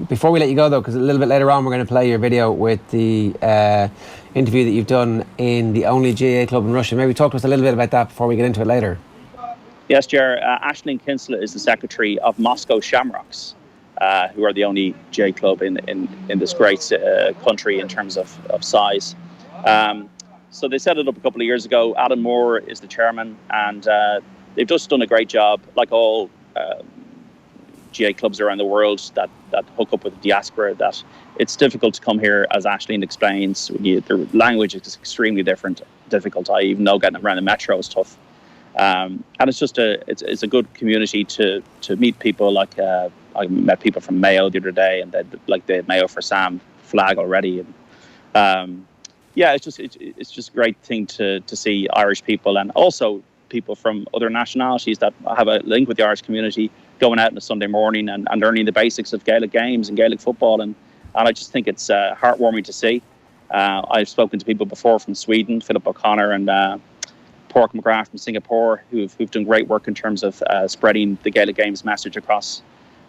Before we let you go, though, because a little bit later on we're going to play your video with the interview that you've done in the only GAA club in Russia. Maybe talk to us a little bit about that before we get into it later. Yes, Ger. Aisling Kinsella is the secretary of Moscow Shamrocks, who are the only GAA club in this great country in terms of size. So they set it up a couple of years ago. Adam Moore is the chairman, and they've just done a great job, like all GAA clubs around the world that hook up with the diaspora, that it's difficult to come here, as Aisling explains. The language is extremely difficult. I even know getting around the metro is tough. And it's just it's a good community to meet people. Like I met people from Mayo the other day, and they Mayo for Sam flag already. And it's just a great thing to see Irish people, and also people from other nationalities that have a link with the Irish community going out on a Sunday morning and learning the basics of Gaelic games and Gaelic football. And I just think it's heartwarming to see. I've spoken to people before from Sweden, Philip O'Connor and Derek McGrath from Singapore, who've done great work in terms of spreading the Gaelic games message across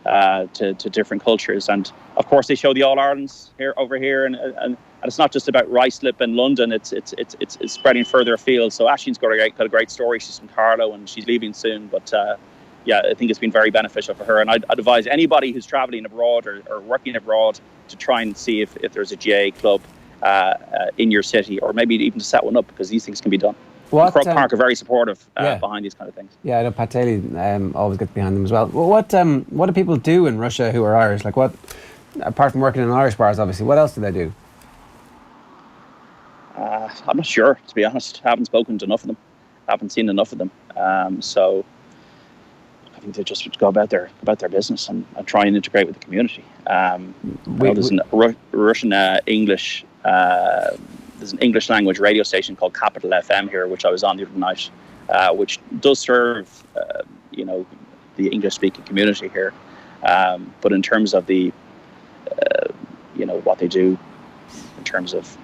to different cultures. And of course, they show the All Irelands over here, and it's not just about Ruislip and London. It's spreading further afield. So Aislinn's got a great story. She's from Carlow and she's leaving soon, but. Yeah, I think it's been very beneficial for her. And I'd advise anybody who's travelling abroad or working abroad to try and see if there's a GA club in your city, or maybe even to set one up, because these things can be done. Croke Park are very supportive behind these kind of things. Yeah, I know Pat Daly always gets behind them as well. What do people do in Russia who are Irish? Like, what, apart from working in Irish bars, obviously, what else do they do? I'm not sure, to be honest. I haven't spoken to enough of them. I haven't seen enough of them. So I think they just go about their business and try and integrate with the community. There's a Russian English. There's an English language radio station called Capital FM here, which I was on the other night, which does serve the English speaking community here. But in terms of the what they do in terms of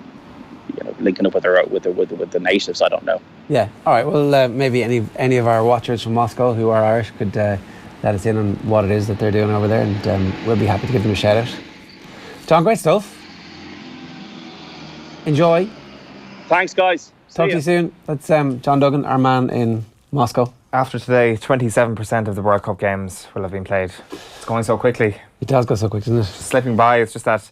linking up with the natives, I don't know. Yeah. All right. Well, maybe any of our watchers from Moscow who are Irish could let us in on what it is that they're doing over there, and we'll be happy to give them a shout out. John, great stuff. Enjoy. Thanks, guys. Talk to you soon. That's John Duggan, our man in Moscow. After today, 27% of the World Cup games will have been played. It's going so quickly. It does go so quick, doesn't it? Slipping by. It's just that,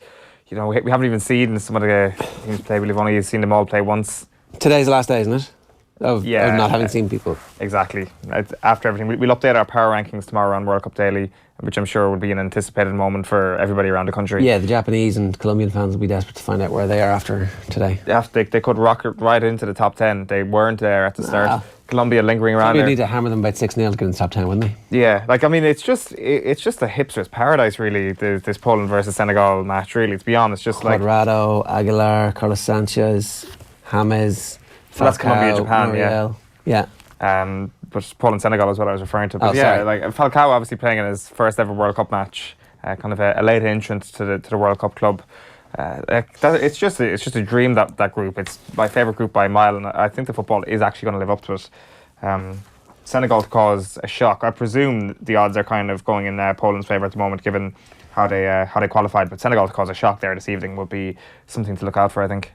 we haven't even seen some of the teams play. We've only seen them all play once. Today's the last day, isn't it? Of not having seen people. Exactly. After everything, we'll update our power rankings tomorrow on World Cup Daily, which I'm sure will be an anticipated moment for everybody around the country. Yeah, the Japanese and Colombian fans will be desperate to find out where they are after today. They could rocket right into the top 10. They weren't there at the start. Colombia lingering around there. You'd need to hammer them about 6-0 to get in the top 10, wouldn't they? Yeah, it's just a hipster's paradise, really, this Poland versus Senegal match, really, to be honest. Just Cuadrado, Aguilar, Carlos Sanchez, James, Falcao, that's Colombia, Japan, Muriel. Yeah. But Poland-Senegal is what I was referring to. But Falcao obviously playing in his first ever World Cup match, kind of a late entrant to the World Cup club. It's just a dream, that group. It's my favourite group by a mile, and I think the football is actually going to live up to it. Senegal to cause a shock. I presume the odds are kind of going in Poland's favour at the moment, given how they qualified. But Senegal to cause a shock there this evening would be something to look out for, I think.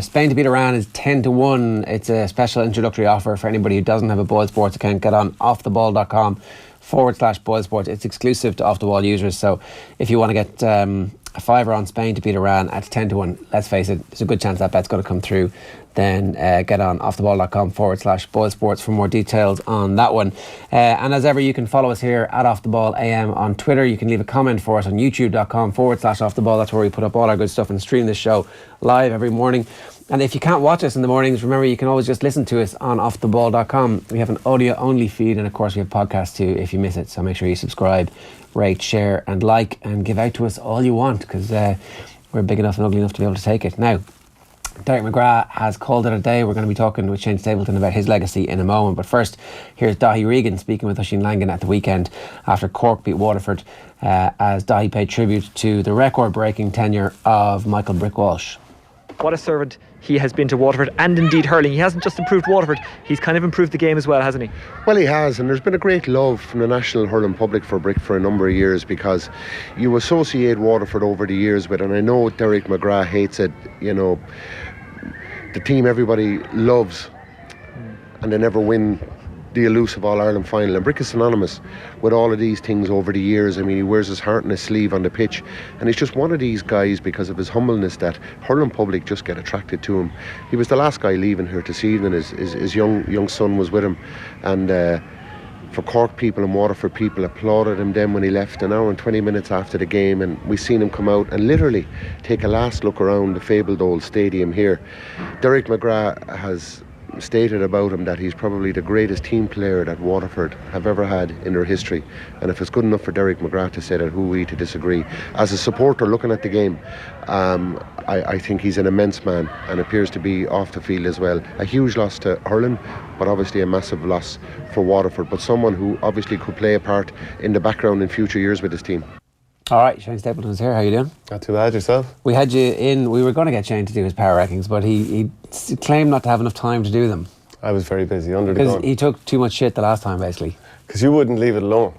Spain to beat Iran is 10-1. It's a special introductory offer for anybody who doesn't have a Boyle Sports account. Get on offtheball.com/Boyle Sports. It's exclusive to Off The Ball users. So if you want to get a fiver on Spain to beat Iran at 10-1, let's face it, there's a good chance that bet's going to come through. Then get on offtheball.com/Boyle Sports for more details on that one. And as ever, you can follow us here at Off The Ball AM on Twitter. You can leave a comment for us on youtube.com/offtheball. That's where we put up all our good stuff and stream this show live every morning. And if you can't watch us in the mornings, remember you can always just listen to us on offtheball.com. We have an audio only feed, and of course we have podcasts too if you miss it. So make sure you subscribe, rate, share and like, and give out to us all you want, because we're big enough and ugly enough to be able to take it. Now, Derek McGrath has called it a day. We're going to be talking with Shane Stapleton about his legacy in a moment. But first, here's Dahi Regan speaking with Oisín Langan at the weekend after Cork beat Waterford, as Dahi paid tribute to the record-breaking tenure of Michael Brick Walsh. What a servant he has been to Waterford, and indeed hurling. He hasn't just improved Waterford, he's kind of improved the game as well, hasn't he? Well, he has, and there's been a great love from the national hurling public for Brick for a number of years, because you associate Waterford over the years with, and I know Derek McGrath hates it, the team everybody loves, and they never win the elusive All-Ireland final. And Brick is synonymous with all of these things over the years. I mean, he wears his heart on his sleeve on the pitch, and he's just one of these guys, because of his humbleness, that hurling public just get attracted to him. He was the last guy leaving here this evening. His young son was with him, and for Cork people and Waterford people applauded him then when he left, an hour and 20 minutes after the game, and we seen him come out and literally take a last look around the fabled old stadium here. Derek McGrath has stated about him that he's probably the greatest team player that Waterford have ever had in their history. And if it's good enough for Derek McGrath to say that, who are we to disagree? As a supporter looking at the game, I think he's an immense man and appears to be off the field as well. A huge loss to hurling, but obviously a massive loss for Waterford, but someone who obviously could play a part in the background in future years with his team. All right, Shane Stapleton's here. How you doing? Not too bad, yourself? We had you in. We were going to get Shane to do his power rankings, but he claimed not to have enough time to do them. I was very busy under the Because gun. he took too much shit the last time, basically. Because you wouldn't leave it alone.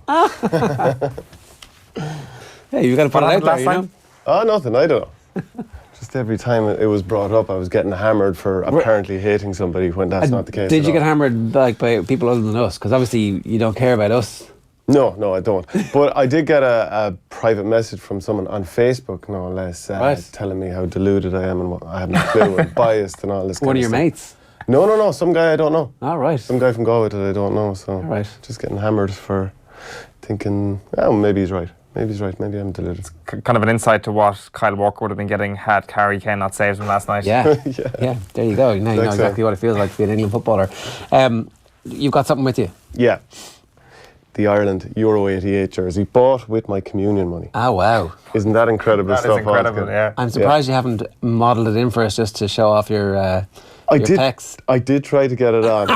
Hey, you've got to put it out there, you know? Oh, nothing, I don't know. Just every time it was brought up, I was getting hammered for apparently hating somebody when that's not the case. Did you get all. hammered like by people other than us? Because obviously you don't care about us. No, I don't. But I did get a private message from someone on Facebook, no less, telling me how deluded I am and what I have no clue and biased and all this kind One of of your stuff. mates? No, some guy I don't know. All right. Some guy from Galway that I don't know, so right. Just getting hammered for thinking, oh, maybe he's right. Maybe I'm deluded. Kind of an insight to what Kyle Walker would have been getting had Harry Kane not saved him last night. Yeah, yeah. There you go. Now you know exactly what it feels like to be an England footballer. You've got something with you? Yeah. The Ireland Euro 88 jersey, bought with my communion money. Oh, wow. Isn't that incredible That stuff? is incredible, yeah. I'm surprised you haven't modelled it in for us just to show off your pecs. I did try to get it on.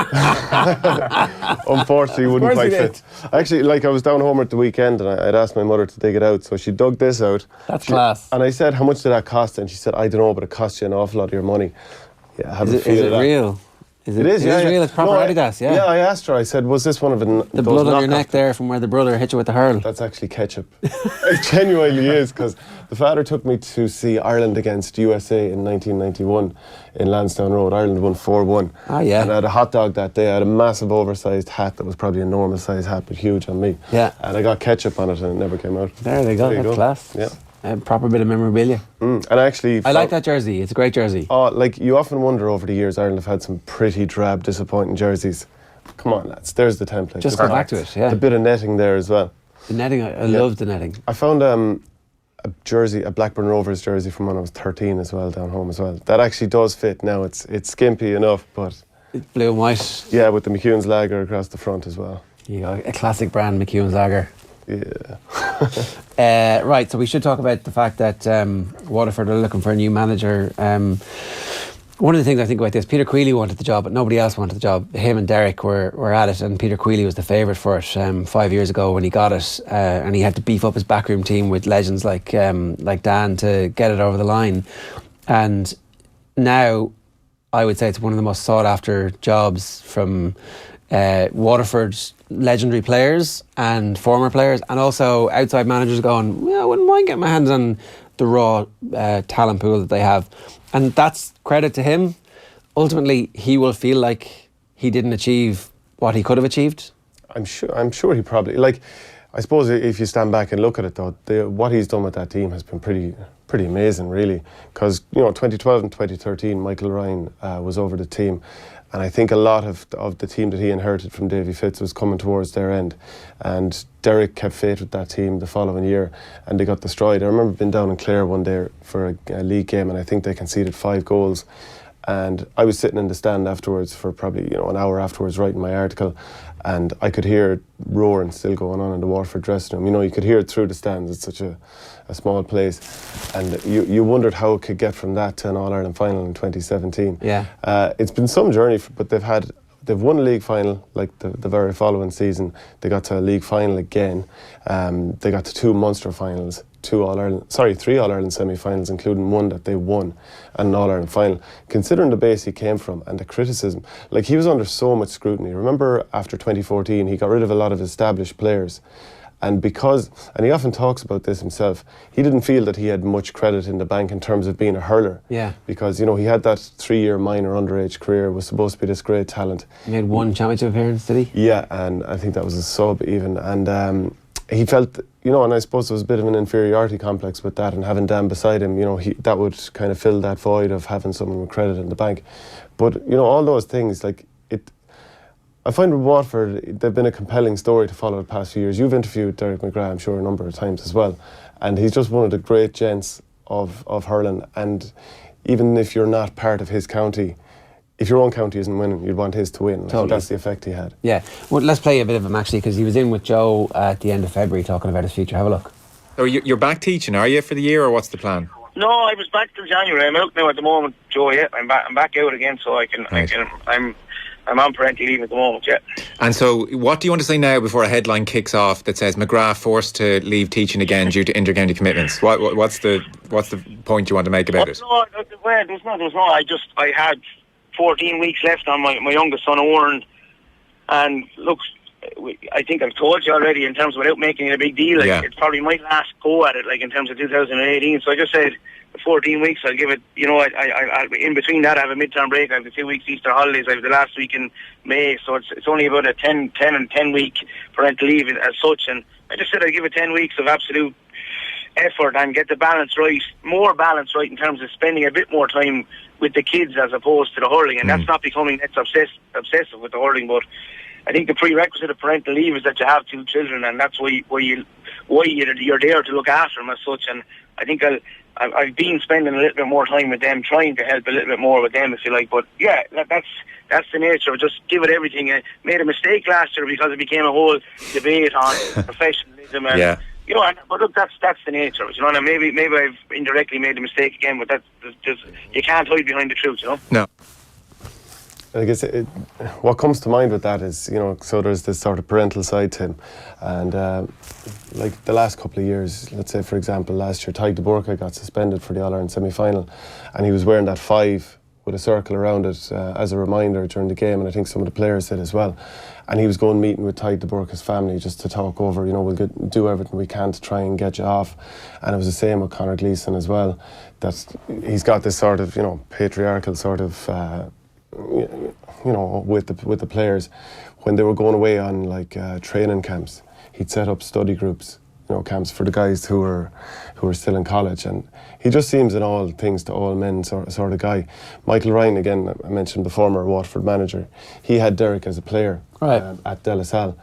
Unfortunately, it wouldn't quite fit. Actually, I was down home at the weekend and I'd asked my mother to dig it out, so she dug this out. That's class. And I said, how much did that cost? And she said, I don't know, but it cost you an awful lot of your money. Yeah, have Is it real? It is real. It's proper Adidas, yeah. Yeah, I asked her, I said, was this one of the blood on your neck there from where the brother hit you with the hurl? That's actually ketchup. It genuinely is, because the father took me to see Ireland against USA in 1991 in Lansdowne Road. Ireland won 4-1. Oh, yeah. And I had a hot dog that day. I had a massive oversized hat that was probably a normal size hat, but huge on me. Yeah. And I got ketchup on it and it never came out. There they go. That's class. Yeah. A proper bit of memorabilia. And actually, I like that jersey. It's a great jersey. You often wonder over the years, Ireland have had some pretty drab, disappointing jerseys. Come on, lads. There's the template. Just go back to it, yeah. The bit of netting there as well. The netting, I love the netting. I found a Blackburn Rovers jersey from when I was 13 as well, down home as well. That actually does fit now. It's skimpy enough, but... It's blue and white. Yeah, with the McEwen's lager across the front as well. You know, a classic brand, McEwen's lager. Yeah. Right, so we should talk about the fact that Waterford are looking for a new manager. One of the things I think about this, Peter Queally wanted the job, but nobody else wanted the job. Him and Derek were at it, and Peter Queally was the favourite for it 5 years ago when he got it, and he had to beef up his backroom team with legends like Dan to get it over the line. And now I would say it's one of the most sought after jobs from Waterford's legendary players and former players, and also outside managers going, I wouldn't mind getting my hands on the raw talent pool that they have. And that's credit to him. Ultimately, he will feel like he didn't achieve what he could have achieved. I'm sure he probably, I suppose if you stand back and look at it though, what he's done with that team has been pretty amazing, really. Because 2012 and 2013, Michael Ryan was over the team, and I think a lot of the team that he inherited from Davy Fitz was coming towards their end, and Derek kept faith with that team the following year, and they got destroyed. I remember being down in Clare one day for a league game, and I think they conceded 5 goals. And I was sitting in the stand afterwards for probably an hour afterwards writing my article, and I could hear roaring still going on in the Waterford dressing room. You could hear it through the stands. It's such a small place, and you wondered how it could get from that to an All-Ireland final in 2017. Yeah, it's been some journey, but they've won a league final the very following season. They got to a league final again. They got to 2 Munster finals. 3 All-Ireland semi-finals, including one that they won, and an All-Ireland final. Considering the base he came from and the criticism, he was under so much scrutiny. Remember after 2014, he got rid of a lot of established players. And he often talks about this himself, he didn't feel that he had much credit in the bank in terms of being a hurler. Yeah. Because, he had that 3-year minor underage career, was supposed to be this great talent. He made 1 championship appearance, did he? Yeah, and I think that was a sub even. And he felt, and I suppose there was a bit of an inferiority complex with that, and having Dan beside him, that would kind of fill that void of having someone with credit in the bank. But, all those things, I find with Watford, they've been a compelling story to follow the past few years. You've interviewed Derek McGrath, I'm sure, a number of times as well. And he's just one of the great gents of hurling. And even if you're not part of his county, if your own county isn't winning, you'd want his to win. I think that's the effect he had. Yeah. Well, let's play a bit of him actually, because he was in with Joe at the end of February talking about his future. Have a look. So you're back teaching, are you, for the year, or what's the plan? No, I was back till January. I'm out now at the moment, Joe. Yeah, I'm back out again, so I'm on parental leave at the moment. Yeah. And so, what do you want to say now before a headline kicks off that says McGrath forced to leave teaching again due to inter-county commitments? What's the point you want to make about it? No, there's no. I had 14 weeks left on my youngest son Owen, and look, I think I've told you already in terms of without making it a big deal. It's probably my last go at it, in terms of 2018. So I just said the 14 weeks. I'll give it. I in between that I have a midterm break. I have the 2 weeks Easter holidays. I have the last week in May. So it's only about a 10 week parental leave as such. And I just said I'd give it 10 weeks of absolute effort and get the balance right, more balance right in terms of spending a bit more time with the kids as opposed to the hurling. And that's not becoming that's obsessive with the hurling, but I think the prerequisite of parental leave is that you have 2 children, and that's why you're there to look after them as such. And I think I've been spending a little bit more time with them, trying to help a little bit more with them, if you like. But yeah, that's the nature of just give it everything. I made a mistake last year because it became a whole debate on professionalism and but look, that's the nature of it, and maybe I've indirectly made a mistake again, but that's just, you can't hide behind the truth, No. I guess what comes to mind with that is, so there's this sort of parental side to him. And like the last couple of years, let's say, for example, last year, Tadhg de Búrca got suspended for the All-Ireland semi-final, and he was wearing that 5 with a circle around it as a reminder during the game, and I think some of the players did as well. And he was going meeting with Tadhg de Búrca's family just to talk over, we'll do everything we can to try and get you off. And it was the same with Conor Gleeson as well, that he's got this sort of, patriarchal sort of with the players. When they were going away on training camps, he'd set up study groups, camps for the guys who were still in college, and he just seems in all things to all men sort of guy. Michael Ryan, again, I mentioned the former Waterford manager, he had Derek as a player at De La Salle,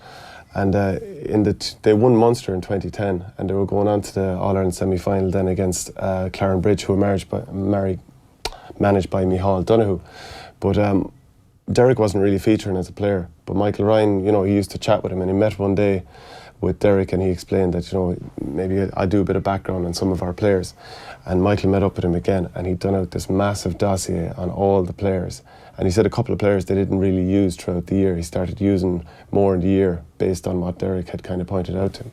and they won Munster in 2010, and they were going on to the All-Ireland semi-final then against Claren Bridge, who were managed by Micheál Donoghue. But Derek wasn't really featuring as a player, but Michael Ryan, he used to chat with him, and he met one day with Derek, and he explained that, maybe I do a bit of background on some of our players. And Michael met up with him again, and he'd done out this massive dossier on all the players. And he said a couple of players they didn't really use throughout the year. He started using more in the year based on what Derek had kind of pointed out to him.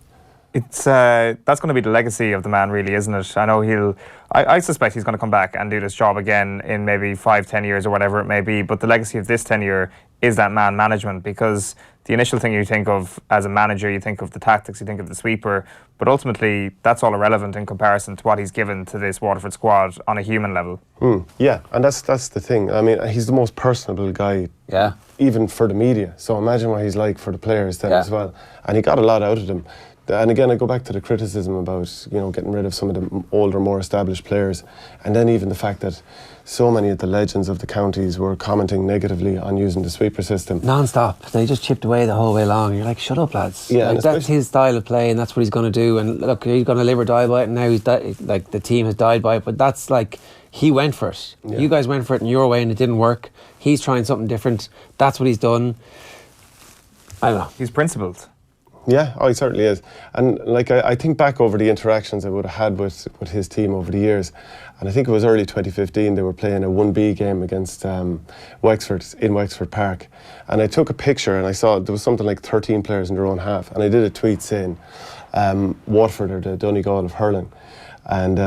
It's that's going to be the legacy of the man, really, isn't it? I know I suspect he's going to come back and do this job again in maybe 5-10 years or whatever it may be, but the legacy of this tenure is that man management, because the initial thing you think of as a manager, you think of the tactics, you think of the sweeper, but ultimately that's all irrelevant in comparison to what he's given to this Waterford squad on a human level. Yeah, and that's the thing. I mean, he's the most personable guy, even for the media. So imagine what he's like for the players then as well. And he got a lot out of them. And again, I go back to the criticism about, getting rid of some of the older, more established players. And then even the fact that so many of the legends of the counties were commenting negatively on using the sweeper system. Non-stop. They just chipped away the whole way along. You're like, shut up, lads. Yeah, that's his style of play, and that's what he's going to do. And look, he's going to live or die by it. And now the team has died by it. But that's he went for it. Yeah. You guys went for it in your way, and it didn't work. He's trying something different. That's what he's done. I don't know. He's principled. Yeah, he certainly is. And I think back over the interactions I would have had with his team over the years, and I think it was early 2015 they were playing a 1B game against Wexford in Wexford Park, and I took a picture and I saw there was something like 13 players in their own half, and I did a tweet saying Waterford are the Donegal of hurling. And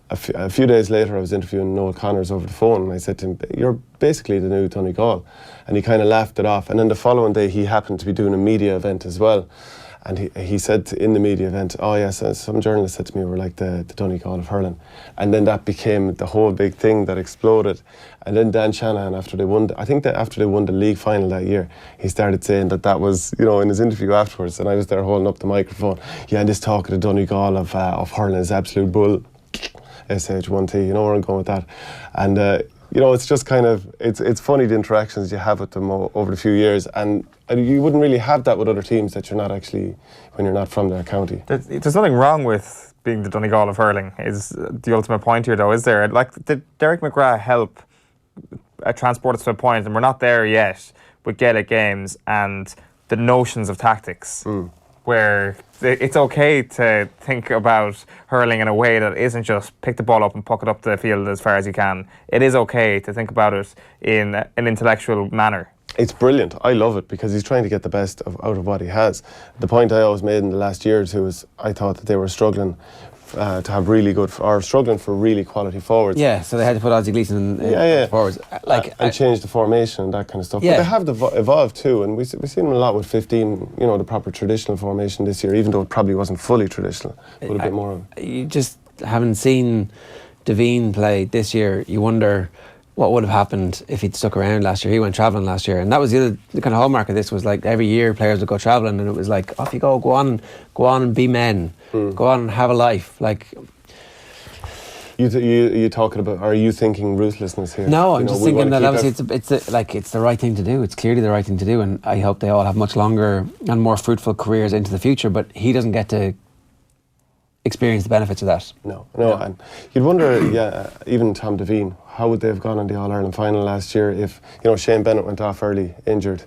a few days later I was interviewing Noel Connors over the phone, and I said to him, you're basically the new Donegal. And he kind of laughed it off. And then the following day he happened to be doing a media event as well. And he said in the media event, oh yes, some journalists said to me we're like the Donegal of hurling. And then that became the whole big thing that exploded. And then Dan Shanahan, after they won the league final that year, he started saying that was, in his interview afterwards, and I was there holding up the microphone, and this talk of the Donegal of hurling is absolute bull. SH1T, where I'm going with that. And it's just kind of, it's funny the interactions you have with them over the few years, and you wouldn't really have that with other teams that you're not actually, when you're not from their county. There's nothing wrong with being the Donegal of hurling, is the ultimate point here though, is there? Did Derek McGrath help transport us to a point, and we're not there yet with Gaelic games and the notions of tactics, where it's okay to think about hurling in a way that isn't just pick the ball up and puck it up the field as far as you can. It is okay to think about it in an intellectual manner. It's brilliant. I love it because he's trying to get the best out of what he has. The point I always made in the last year or two is I thought that they were struggling to have really good, or struggling for really quality forwards. Yeah, so they had to put Ozzy Gleeson in forwards. And change the formation and that kind of stuff. Yeah. But they have evolved too, and we've seen them a lot with 15, the proper traditional formation this year, even though it probably wasn't fully traditional, but a bit more of it. You just haven't seen Devine play this year. You wonder what would have happened if he'd stuck around last year. He went travelling last year, and that was the kind of hallmark of this, was like every year players would go travelling, and it was like, off you go on and be men, go on and have a life. Like, you talking about? Are you thinking ruthlessness here? No, I'm just thinking that obviously it's the right thing to do. It's clearly the right thing to do, and I hope they all have much longer and more fruitful careers into the future. But he doesn't get to experience the benefits of that. No. And you'd wonder, even Tom Devine, how would they have gone in the All-Ireland final last year if, Shane Bennett went off early, injured?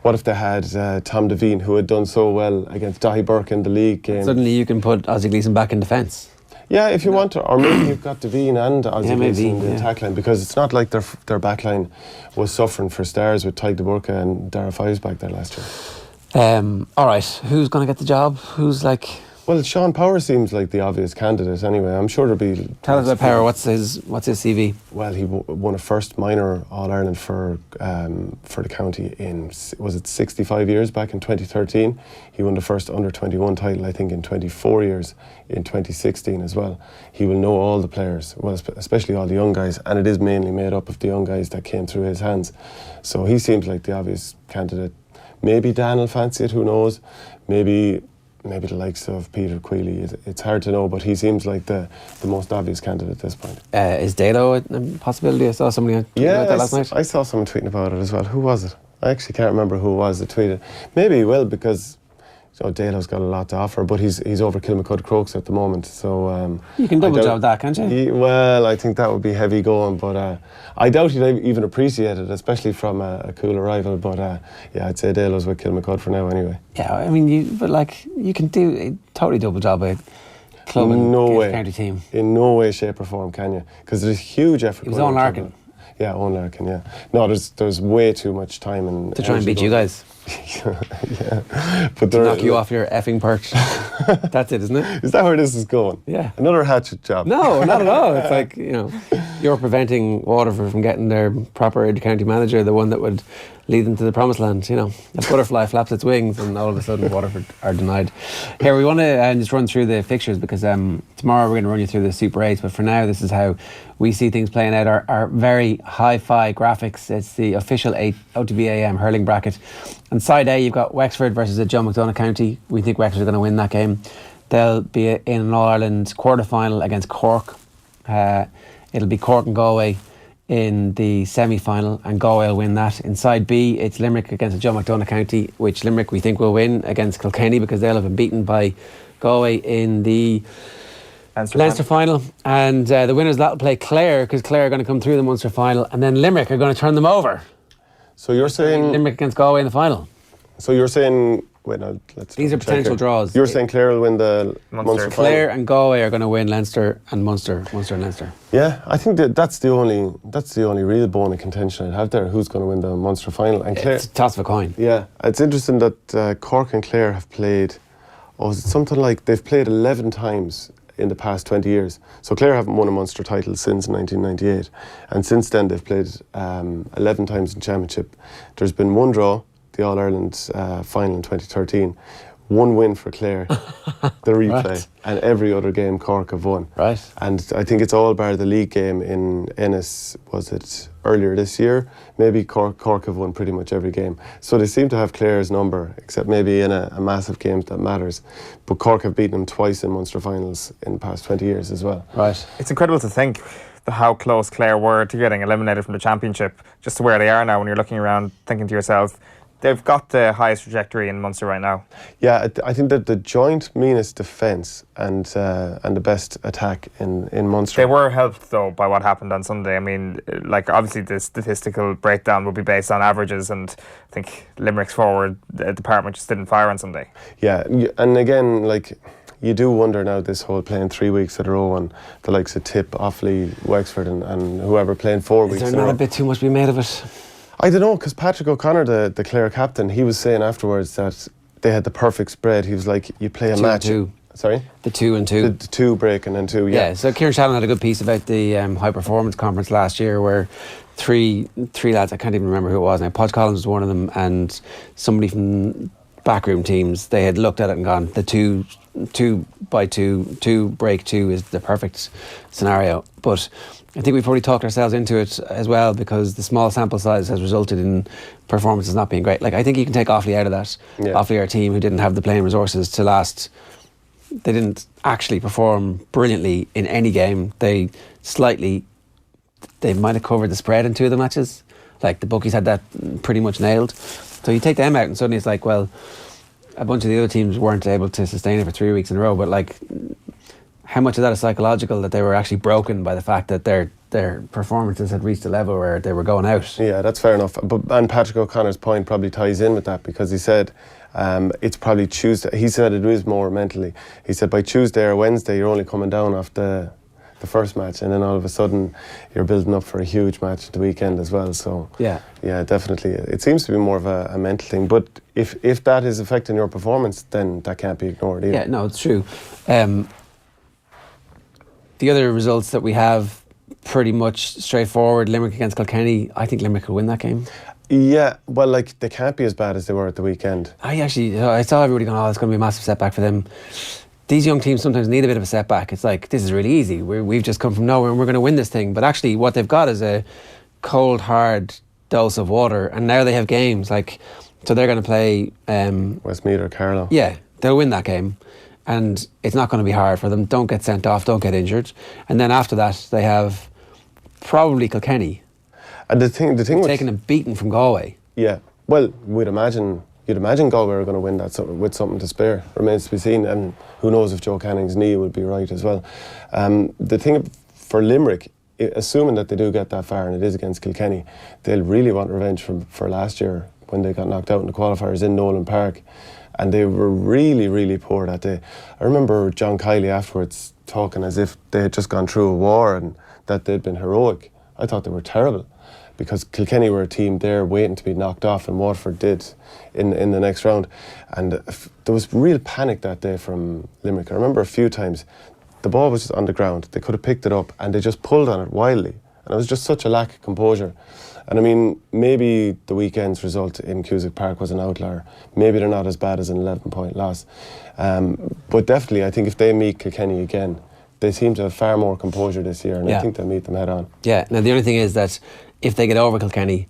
What if they had Tom Devine, who had done so well against Dahi Burke in the league game? Suddenly you can put Ozzy Gleeson back in defence. Yeah, if you want to, or maybe you've got Devine and Ozzy Gleeson in the attack line, because it's not like their back line was suffering for stars with Tyke de Burke and Dara Fives back there last year. All right, who's going to get the job? Who's like... Well, Sean Power seems like the obvious candidate anyway. I'm sure there'll be... Tell us about Power. What's his CV? Well, he won a first minor All-Ireland for the county in, was it 65 years back in 2013? He won the first under-21 title, I think, in 24 years in 2016 as well. He will know all the players, well, especially all the young guys, and it is mainly made up of the young guys that came through his hands. So he seems like the obvious candidate. Maybe Dan will fancy it, who knows? Maybe the likes of Peter Queally. It's hard to know, but he seems like the most obvious candidate at this point. Is Dalo a possibility? I saw somebody tweeting about that last night. I saw someone tweeting about it as well. Who was it? I actually can't remember who it was that tweeted. Maybe he will, because Dalo's got a lot to offer, but he's over Kilmacud Crokes at the moment. So you can double job that, can't you? Well, I think that would be heavy going, but I doubt he'd even appreciate it, especially from a cool rival. But I'd say Dalo's with Kilmacud for now anyway. Yeah, I mean, you can do a totally double job with club and county team. In no way, shape or form can you, because there's a huge effort. He was on Larkin. Yeah, Owen Larkin, yeah. No, there's way too much time and to try and beat you guys. Yeah. But to knock you off your effing perch. That's it, isn't it? Is that where this is going? Yeah. Another hatchet job. No, not at all. It's like, you're preventing Waterford from getting their proper county manager, the one that would lead them to the promised land. A butterfly flaps its wings and all of a sudden Waterford are denied. Here, we want to just run through the fixtures, because tomorrow we're going to run you through the Super 8s, but for now this is how we see things playing out. Our very hi-fi graphics. It's the official OTB AM hurling bracket. And side A, you've got Wexford versus a Joe McDonagh county. We think Wexford are going to win that game. They'll be in an All-Ireland quarter-final against Cork. It'll be Cork and Galway in the semi-final, and Galway will win that. In side B, it's Limerick against a Joe McDonagh county, which Limerick we think will win against Kilkenny, because they'll have been beaten by Galway in the Leinster final. And the winners of that will play Clare, because Clare are going to come through the Munster final, and then Limerick are going to turn them over. So you're saying Limerick against Galway in the final. So you're saying, wait, no, these are potential draws. You're saying Clare will win the Munster final. Clare and Galway are going to win Leinster and Munster and Leinster. Yeah, I think that's the only real bone of contention I'd have there. Who's going to win the Munster final? And Clare, it's a toss of a coin. Yeah, it's interesting that Cork and Clare have played. Is it something like they've played 11 times in the past 20 years. So Clare haven't won a Munster title since 1998, and since then they've played 11 times in Championship. There's been one draw, the All-Ireland final in 2013, one win for Clare, the replay, right. And every other game Cork have won. Right. And I think it's all bar the league game in Ennis, was it earlier this year? Maybe Cork have won pretty much every game. So they seem to have Clare's number, except maybe in a massive game that matters. But Cork have beaten them twice in Munster finals in the past 20 years as well. Right. It's incredible to think how close Clare were to getting eliminated from the Championship, just to where they are now when you're looking around thinking to yourself, They've got the highest trajectory in Munster right now. Yeah, I think that the joint meanest defence and the best attack in Munster. They were helped though by what happened on Sunday. I mean, like obviously the statistical breakdown would be based on averages, and I think Limerick's forward department just didn't fire on Sunday. Yeah, and again, like, you do wonder now, this whole playing 3 weeks in a row on the likes of Tip, Offaly, Wexford and whoever playing 4 weeks in a row. Is there not a bit too much to be made of it? I don't know, because Patrick O'Connor, the Clare captain, he was saying afterwards that they had the perfect spread. He was like, you play a match. 2-2. Sorry? The 2 and 2. The 2 break and then 2, yeah. Yeah, so Kieran Shannon had a good piece about the high performance conference last year, where three lads, I can't even remember who it was now, Podge Collins was one of them, and somebody from backroom teams, they had looked at it and gone, the 2 by 2 break 2 is the perfect scenario. But I think we've probably talked ourselves into it as well, because the small sample size has resulted in performances not being great. Like, I think you can take Offaly out of that. Yeah. Offaly are a team who didn't have the playing resources to last. They didn't actually perform brilliantly in any game. They might have covered the spread in 2 of the matches. Like, the bookies had that pretty much nailed. So you take them out and suddenly it's like, well, a bunch of the other teams weren't able to sustain it for 3 weeks in a row. But like, how much of that is psychological, that they were actually broken by the fact that their performances had reached a level where they were going out? Yeah, that's fair enough. And Patrick O'Connor's point probably ties in with that, because he said it's probably Tuesday. He said it was more mentally. He said by Tuesday or Wednesday you're only coming down off the first match, and then all of a sudden you're building up for a huge match at the weekend as well. So yeah, definitely it seems to be more of a mental thing. But if that is affecting your performance, then that can't be ignored either. Yeah, no, it's true. The other results that we have, pretty much straightforward. Limerick against Kilkenny. I think Limerick will win that game. Yeah, well, like, they can't be as bad as they were at the weekend. I saw everybody going, it's going to be a massive setback for them. These young teams sometimes need a bit of a setback. It's like, this is really easy. We've just come from nowhere and we're going to win this thing. But actually what they've got is a cold, hard dose of water, and now they have games. Like, so they're going to play Westmeath or Carlow. Yeah, they'll win that game. And it's not going to be hard for them. Don't get sent off, don't get injured. And then after that, they have probably Kilkenny. And the thing with taking a beating from Galway. Yeah, well, you'd imagine Galway are going to win that with something to spare. Remains to be seen, and who knows if Joe Canning's knee would be right as well. The thing for Limerick, assuming that they do get that far and it is against Kilkenny, they'll really want revenge for last year when they got knocked out in the qualifiers in Nolan Park. And they were really, really poor that day. I remember John Kiley afterwards talking as if they had just gone through a war and that they'd been heroic. I thought they were terrible, because Kilkenny were a team there waiting to be knocked off, and Waterford did in the next round. And there was real panic that day from Limerick. I remember a few times the ball was just on the ground. They could have picked it up and they just pulled on it wildly. And it was just such a lack of composure. And I mean, maybe the weekend's result in Cusack Park was an outlier. Maybe they're not as bad as an 11-point loss. But definitely, I think if they meet Kilkenny again, they seem to have far more composure this year, and I think they'll meet them head on. Yeah, now the only thing is that if they get over Kilkenny,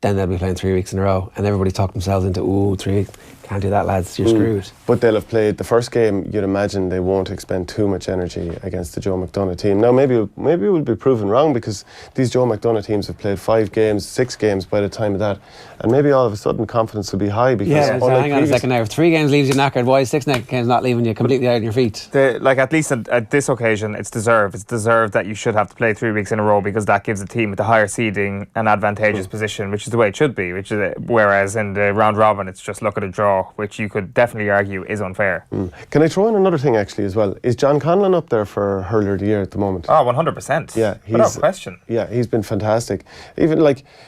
then they'll be playing 3 weeks in a row, and everybody talked themselves into, 3 weeks. Can't do that, lads, you're screwed. But they'll have played the first game. You'd imagine they won't expend too much energy against the Joe McDonagh team. Now maybe we'll be proven wrong, because these Joe McDonagh teams have played 5 games, 6 games by the time of that, and maybe all of a sudden confidence will be high, because so hang on a second now, if 3 games leaves you knackered, why is 6 games not leaving you completely out on your feet? At least at this occasion, it's deserved that you should have to play 3 weeks in a row, because that gives the team with the higher seeding an advantageous position, which is the way it should be, whereas in the round robin it's just look at a draw, which you could definitely argue is unfair. Can I throw in another thing actually as well? Is John Conlon up there for Hurler of the Year at the moment? Oh, 100%. Yeah, without question. Yeah, he's been fantastic. Even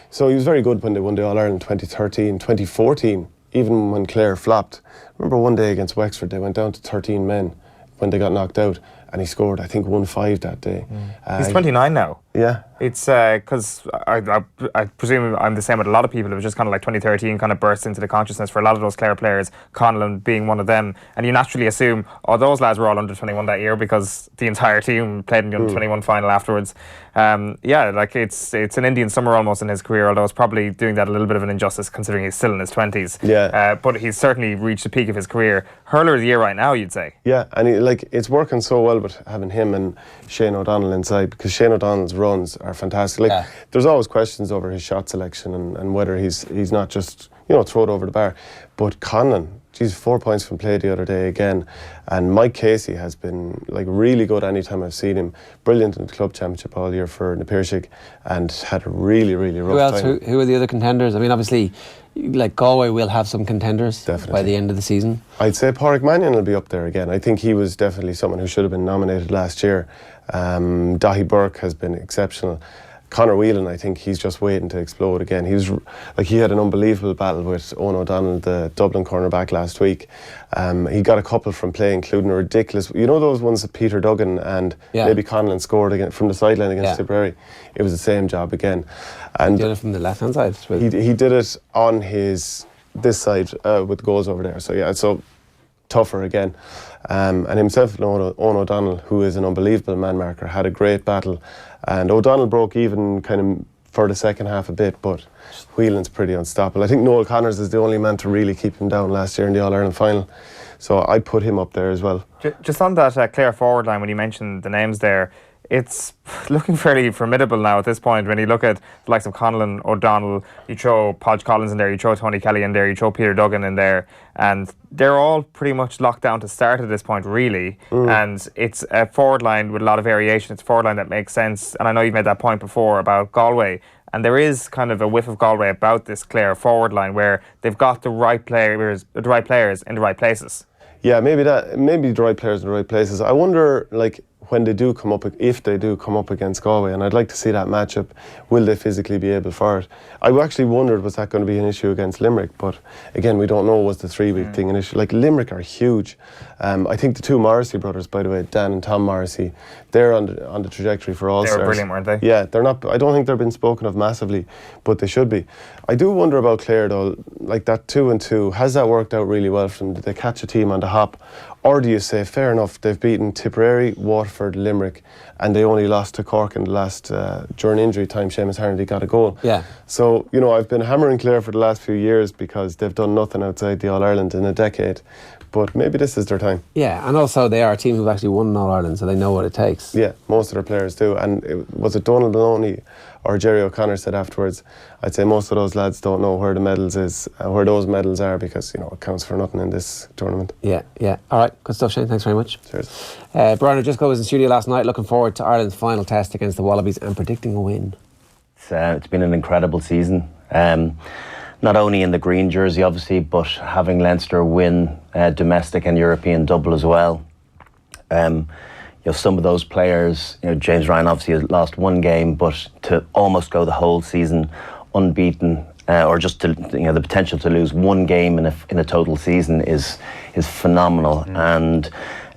so he was very good when they won the All-Ireland 2013, 2014, even when Clare flopped. Remember one day against Wexford, they went down to 13 men when they got knocked out, and he scored, I think, 1-5 that day. He's 29 now. Yeah. It's because I presume I'm the same with a lot of people. It was just kind of like 2013 kind of burst into the consciousness for a lot of those Clare players, Conlon being one of them. And you naturally assume, those lads were all under 21 that year, because the entire team played in the under 21 final afterwards. It's an Indian summer almost in his career, although it's probably doing that a little bit of an injustice considering he's still in his 20s. Yeah. But he's certainly reached the peak of his career. Hurler of the Year right now, you'd say. Yeah, and it's working so well with having him and Shane O'Donnell inside, because Shane O'Donnell's runs are fantastic. There's always questions over his shot selection and whether he's not just throw it over the bar. But Conlon, geez, 4 points from play the other day again. And Mike Casey has been really good anytime I've seen him. Brilliant in the club championship all year for Na Piarsaigh, and had a really, really rough time. Who are the other contenders? I mean, obviously, like Galway will have some contenders by the end of the season. I'd say Pádraig Mannion will be up there again. I think he was definitely someone who should have been nominated last year. Daithí Burke has been exceptional. Conor Whelan, I think he's just waiting to explode again. He had an unbelievable battle with Eoin O'Donnell, the Dublin cornerback, last week. He got a couple from play, including a ridiculous, those ones that Peter Duggan and maybe Conlon scored again from the sideline against Tipperary. It was the same job again. And he did it from the left hand side. He did it on this side with goals over there. So tougher again. And himself, Eoin O'Donnell, who is an unbelievable man marker, had a great battle. And O'Donnell broke even kind of for the second half a bit, but Whelan's pretty unstoppable. I think Noel Connors is the only man to really keep him down last year in the All-Ireland final. So I'd put him up there as well. Just on that Clare forward line, when you mentioned the names there, it's looking fairly formidable now at this point. When you look at the likes of Conlon, O'Donnell, you throw Podge Collins in there, you throw Tony Kelly in there, you throw Peter Duggan in there, and they're all pretty much locked down to start at this point, really. And it's a forward line with a lot of variation. It's a forward line that makes sense. And I know you made that point before about Galway. And there is kind of a whiff of Galway about this Clare forward line where they've got the right players in the right places. Yeah, maybe the right players in the right places. I wonder, when they do come up, if they do come up against Galway, and I'd like to see that matchup, will they physically be able for it? I actually wondered, was that going to be an issue against Limerick? But again, we don't know, was the 3-week thing an issue? Limerick are huge. I think the two Morrissey brothers, by the way, Dan and Tom Morrissey, they're on the trajectory for All-Stars. They were brilliant, weren't they? Yeah, they're not. I don't think they're been spoken of massively, but they should be. I do wonder about Clare though, that 2-2, has that worked out really well for them? Did they catch a team on the hop? Or do you say, fair enough, they've beaten Tipperary, Waterford, Limerick, and they only lost to Cork in the last, during injury time, Seamus Harnedy got a goal. Yeah. So, I've been hammering Clare for the last few years because they've done nothing outside the All-Ireland in a decade. But maybe this is their time. Yeah, and also they are a team who've actually won All-Ireland, so they know what it takes. Yeah, most of their players do. And was it Donald Maloney or Jerry O'Connor said afterwards, I'd say most of those lads don't know where the medals is, where those medals are, because, it counts for nothing in this tournament. Yeah. All right, good stuff, Shane. Thanks very much. Cheers. Brian O'Driscoll was in studio last night, looking forward to Ireland's final test against the Wallabies and predicting a win. It's been an incredible season. Not only in the green jersey, obviously, but having Leinster win domestic and European double as well. Some of those players, James Ryan obviously has lost one game, but to almost go the whole season unbeaten, or just to the potential to lose one game in a total season is phenomenal. And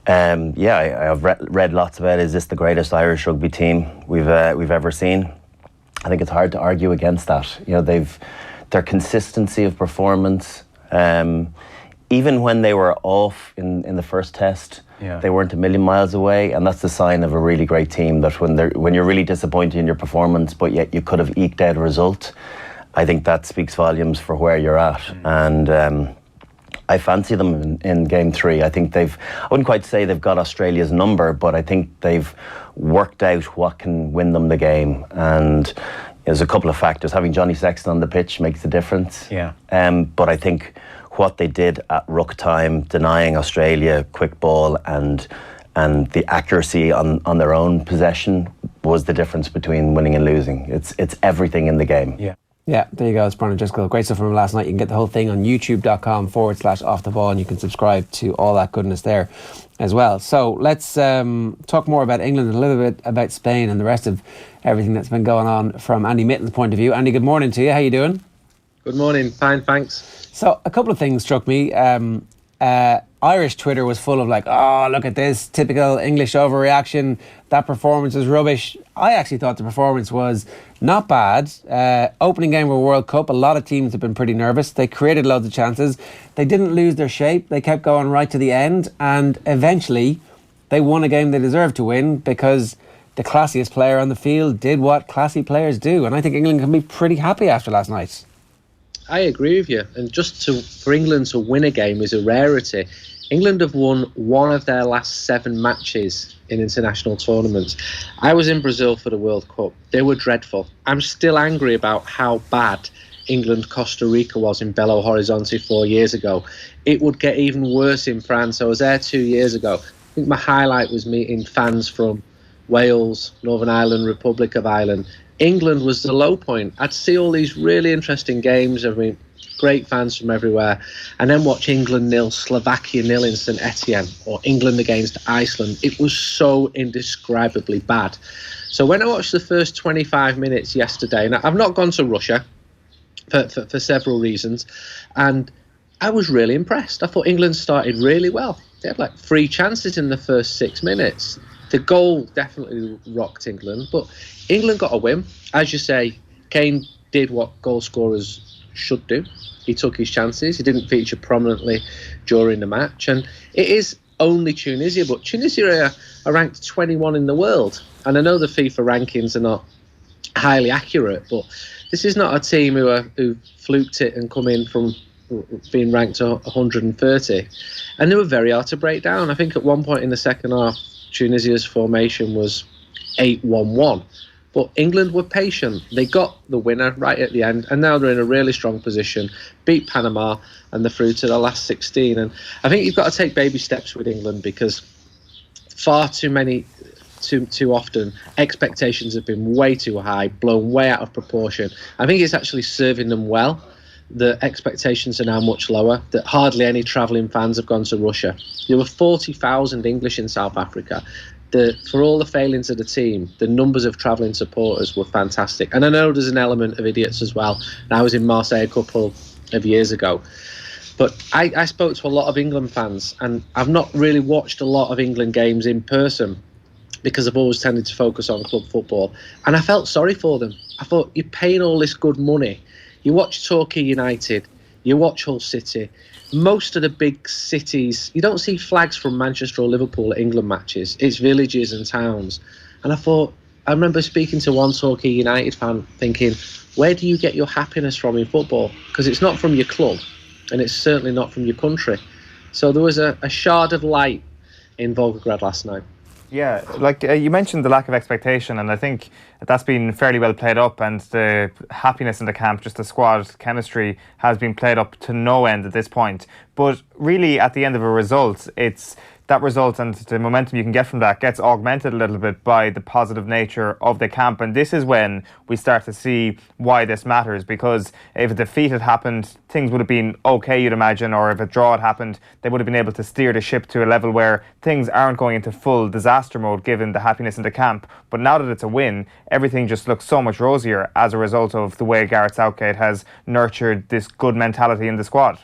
I've read lots about, is this the greatest Irish rugby team we've ever seen? I think it's hard to argue against that. Their consistency of performance, even when they were off in the first test, they weren't a million miles away, and that's the sign of a really great team, that when you're really disappointed in your performance but yet you could have eked out a result, I think that speaks volumes for where you're at. And I fancy them in game 3. I think I wouldn't quite say they've got Australia's number, but I think they've worked out what can win them the game. And there's a couple of factors. Having Johnny Sexton on the pitch makes a difference. Yeah. But I think what they did at ruck time, denying Australia quick ball and the accuracy on their own possession, was the difference between winning and losing. It's everything in the game. Yeah, there you go. It's Brian O'Driscoll. Great stuff from him last night. You can get the whole thing on youtube.com/offtheball, and you can subscribe to all that goodness there as well. So let's talk more about England and a little bit about Spain and the rest of everything that's been going on from Andy Mitten's point of view. Andy, good morning to you. How you doing? Good morning. Fine, thanks. So a couple of things struck me. Irish Twitter was full of oh, look at this, typical English overreaction, that performance is rubbish. I actually thought the performance was not bad. Opening game of a World Cup, a lot of teams have been pretty nervous. They created loads of chances. They didn't lose their shape. They kept going right to the end, and eventually they won a game they deserved to win because the classiest player on the field did what classy players do, and I think England can be pretty happy after last night. I agree with you, and for England to win a game is a rarity. England have won one of their last 7 matches in international tournaments. I was in Brazil for the World Cup. They were dreadful. I'm still angry about how bad England-Costa Rica was in Belo Horizonte 4 years ago. It would get even worse in France. I was there 2 years ago. I think my highlight was meeting fans from Wales, Northern Ireland, Republic of Ireland. England was the low point. I'd see all these really interesting games. I mean, great fans from everywhere. And then watch England 0, Slovakia 0 in St Etienne, or England against Iceland. It was so indescribably bad. So when I watched the first 25 minutes yesterday, and I've not gone to Russia for several reasons, and I was really impressed. I thought England started really well. They had like 3 chances in the first 6 minutes. The goal definitely rocked England, but England got a win. As you say, Kane did what goal scorers should do. He took his chances. He didn't feature prominently during the match. And it is only Tunisia, but Tunisia are ranked 21 in the world. And I know the FIFA rankings are not highly accurate, but this is not a team who fluked it and come in from being ranked 130. And they were very hard to break down. I think at one point in the second half, Tunisia's formation was 8-1-1. But England were patient. They got the winner right at the end, and now they're in a really strong position, beat Panama, and they're through to the last 16. And I think you've got to take baby steps with England, because far too often, expectations have been way too high, blown way out of proportion. I think it's actually serving them well. The expectations are now much lower, that hardly any travelling fans have gone to Russia. There were 40,000 English in South Africa. For all the failings of the team, the numbers of travelling supporters were fantastic. And I know there's an element of idiots as well. I was in Marseille a couple of years ago. But I spoke to a lot of England fans, and I've not really watched a lot of England games in person because I've always tended to focus on club football. And I felt sorry for them. I thought, you're paying all this good money. You watch Torquay United, you watch Hull City. Most of the big cities, you don't see flags from Manchester or Liverpool at England matches. It's villages and towns. And I remember speaking to one Torquay United fan thinking, where do you get your happiness from in football? Because it's not from your club, and it's certainly not from your country. So there was a shard of light in Volgograd last night. Yeah, like you mentioned the lack of expectation, and I think that's been fairly well played up, and the happiness in the camp, just the squad chemistry has been played up to no end at this point. But really, at the end of a result, it's that result and the momentum you can get from that gets augmented a little bit by the positive nature of the camp. And this is when we start to see why this matters, because if a defeat had happened, things would have been okay, you'd imagine, or if a draw had happened, they would have been able to steer the ship to a level where things aren't going into full disaster mode given the happiness in the camp. But now that it's a win, everything just looks so much rosier as a result of the way Gareth Southgate has nurtured this good mentality in the squad.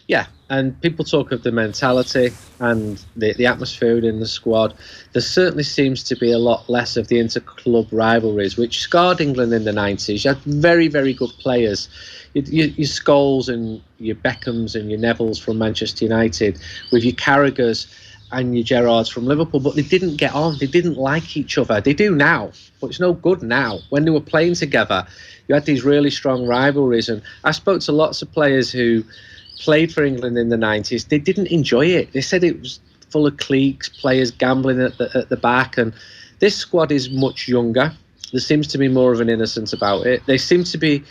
Yeah, and people talk of the mentality and the atmosphere in the squad. There certainly seems to be a lot less of the inter-club rivalries, which scarred England in the 90s. You had very, very good players. Your Scholes and your Beckhams and your Nevilles from Manchester United, with your Carragers and your Gerrards from Liverpool, but they didn't get on. They didn't like each other. They do now, but it's no good now. When they were playing together, you had these really strong rivalries. And I spoke to lots of players who played for England in the 90s. They didn't enjoy it. They said it was full of cliques, players gambling at the back. And this squad is much younger. There seems to be more of an innocence about it. They seem to be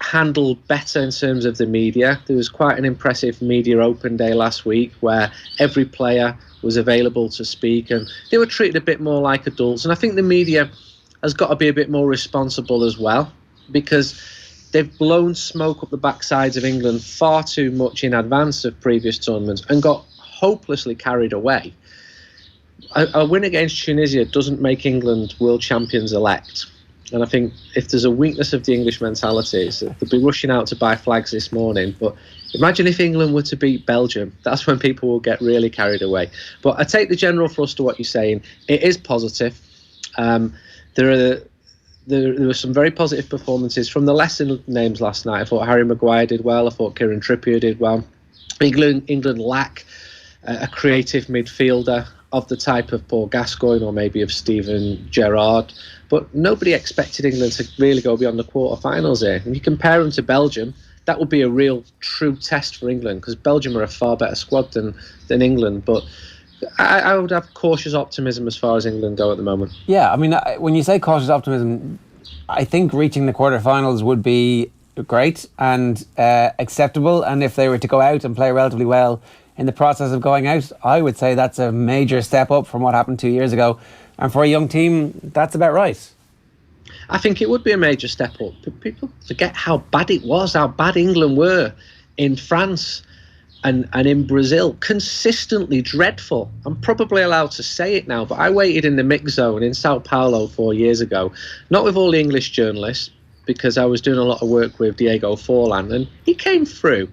handled better in terms of the media. There was quite an impressive media open day last week where every player was available to speak, and they were treated a bit more like adults. And I think the media has got to be a bit more responsible as well, because they've blown smoke up the backsides of England far too much in advance of previous tournaments and got hopelessly carried away. A win against Tunisia doesn't make England world champions elect. And I think if there's a weakness of the English mentality, it's that they'll be rushing out to buy flags this morning. But imagine if England were to beat Belgium. That's when people will get really carried away. But I take the general thrust of what you're saying. It is positive. There were some very positive performances from the lesser names last night. I thought Harry Maguire did well. I thought Kieran Trippier did well. England lack a creative midfielder of the type of Paul Gascoigne or maybe of Steven Gerrard. But nobody expected England to really go beyond the quarterfinals here. If you compare them to Belgium, that would be a real true test for England, because Belgium are a far better squad than England. But I would have cautious optimism as far as England go at the moment. Yeah, I mean, when you say cautious optimism, I think reaching the quarterfinals would be great and acceptable. And if they were to go out and play relatively well in the process of going out, I would say that's a major step up from what happened 2 years ago. And for a young team, that's about right. I think it would be a major step up. But people forget how bad it was, how bad England were in France and in Brazil. Consistently dreadful. I'm probably allowed to say it now, but I waited in the mix zone in Sao Paulo 4 years ago, not with all the English journalists, because I was doing a lot of work with Diego Forlan, and he came through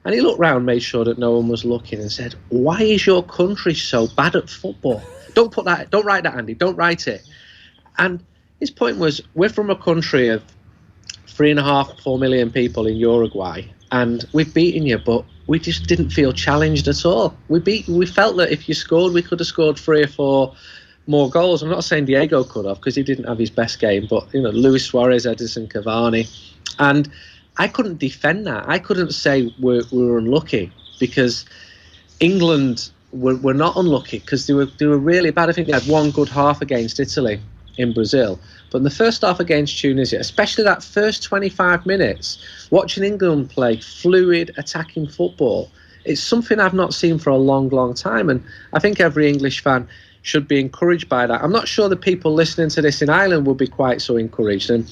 and he looked round, made sure that no one was looking, and said, "Why is your country so bad at football?" Don't write that, Andy, don't write it. And his point was, we're from a country of 3.5, 4 million people in Uruguay, and we've beaten you, but we just didn't feel challenged at all. We felt that if you scored, we could have scored 3 or 4 more goals. I'm not saying Diego could have, because he didn't have his best game, but Luis Suarez, Edison Cavani, and I couldn't defend that. I couldn't say we were unlucky, because England were not unlucky, because they were really bad. I think they had one good half against Italy in Brazil, but in the first half against Tunisia, especially that first 25 minutes, watching England play fluid attacking football, it's something I've not seen for a long, long time, and I think every English fan should be encouraged by that. I'm not sure the people listening to this in Ireland will be quite so encouraged. And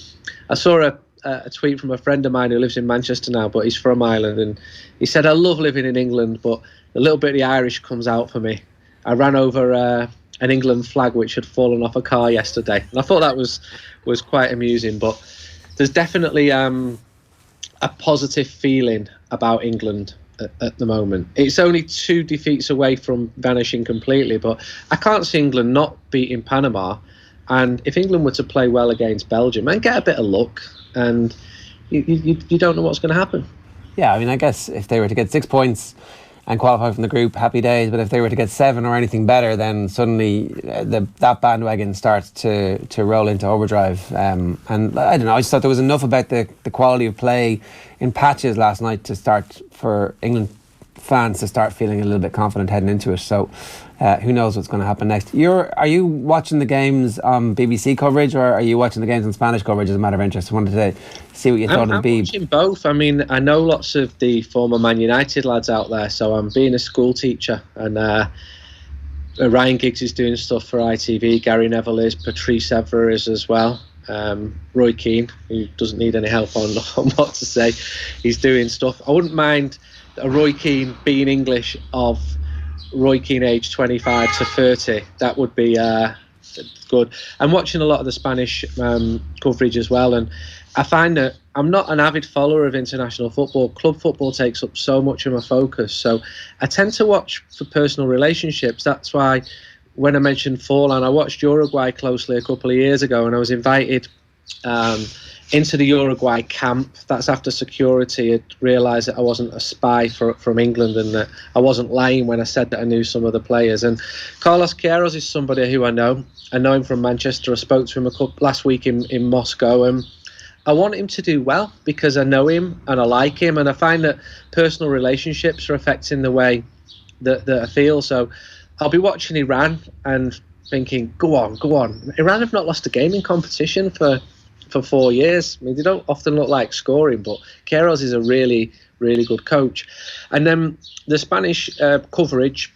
I saw a tweet from a friend of mine who lives in Manchester now, but he's from Ireland, and he said, "I love living in England, but a little bit of the Irish comes out for me. I ran over an England flag which had fallen off a car yesterday." And I thought that was quite amusing. But there's definitely a positive feeling about England at the moment. It's only 2 defeats away from vanishing completely, but I can't see England not beating Panama. And if England were to play well against Belgium and get a bit of luck, and you don't know what's going to happen. Yeah, I mean, I guess if they were to get 6 points and qualify from the group, happy days. But if they were to get 7 or anything better, then suddenly that bandwagon starts to roll into overdrive. And I don't know, I just thought there was enough about the quality of play in patches last night to start for England fans to start feeling a little bit confident heading into it. So who knows what's going to happen next. Are you watching the games on BBC coverage, or are you watching the games on Spanish coverage as a matter of interest? I wanted to see what you thought of the I'm watching both. I mean, I know lots of the former Man United lads out there, so I'm being a school teacher, and Ryan Giggs is doing stuff for ITV, Gary Neville is, Patrice Evra is as well. Roy Keane, who doesn't need any help on what to say, he's doing stuff. I wouldn't mind a Roy Keane being English of Roy Keane age 25 to 30. That would be good. I'm watching a lot of the Spanish coverage as well, and I find that I'm not an avid follower of international football. Club football takes up so much of my focus, so I tend to watch for personal relationships. That's why when I mentioned Forlan, I watched Uruguay closely a couple of years ago, and I was invited into the Uruguay camp. That's after security had realised that I wasn't a spy from England, and that I wasn't lying when I said that I knew some of the players. And Carlos Queiroz is somebody who I know. I know him from Manchester. I spoke to him last week in Moscow, and I want him to do well because I know him and I like him, and I find that personal relationships are affecting the way that I feel. So I'll be watching Iran and thinking, go on. Iran have not lost a game in competition for 4 years. I mean, they don't often look like scoring, but Queiroz is a really, really good coach. And then the Spanish coverage,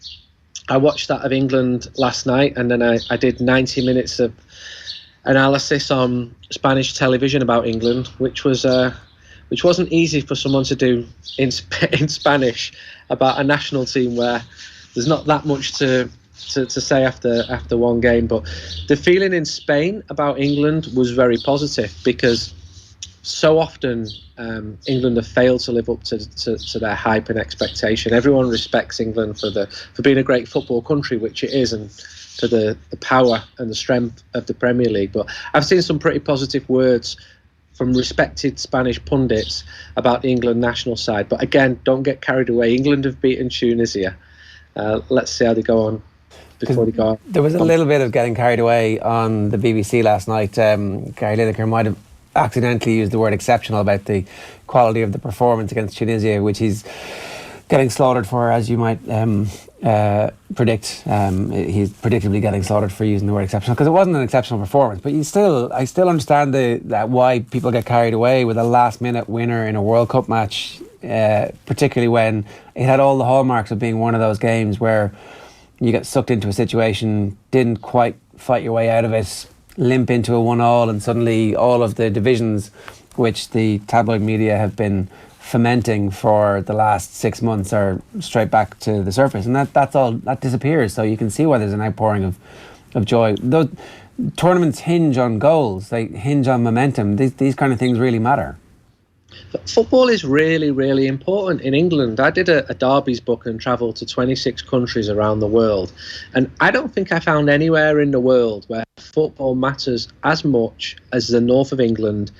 I watched that of England last night, and then I did 90 minutes of analysis on Spanish television about England, which wasn't easy for someone to do in Spanish about a national team where there's not that much to say after one game. But the feeling in Spain about England was very positive, because so often England have failed to live up to their hype and expectation. Everyone respects England for being a great football country, which it is, and for the power and the strength of the Premier League. But I've seen some pretty positive words from respected Spanish pundits about the England national side. But again, don't get carried away. England have beaten Tunisia. Let's see how they go on before they go on. There was a little bit of getting carried away on the BBC last night. Gary Lineker might have accidentally used the word exceptional about the quality of the performance against Tunisia, which he's getting slaughtered for, as you might predict. He's predictably getting slaughtered for using the word exceptional, because it wasn't an exceptional performance. But I still understand that why people get carried away with a last-minute winner in a World Cup match, particularly when it had all the hallmarks of being one of those games where you get sucked into a situation, didn't quite fight your way out of it, limp into a 1-1, and suddenly all of the divisions which the tabloid media have been fomenting for the last 6 months are straight back to the surface, and that disappears. So you can see why there's an outpouring of joy. Those tournaments hinge on goals, they hinge on momentum. These kind of things really matter. Football is really, really important in England. I did a derbies book and travelled to 26 countries around the world, and I don't think I found anywhere in the world where football matters as much as the north of England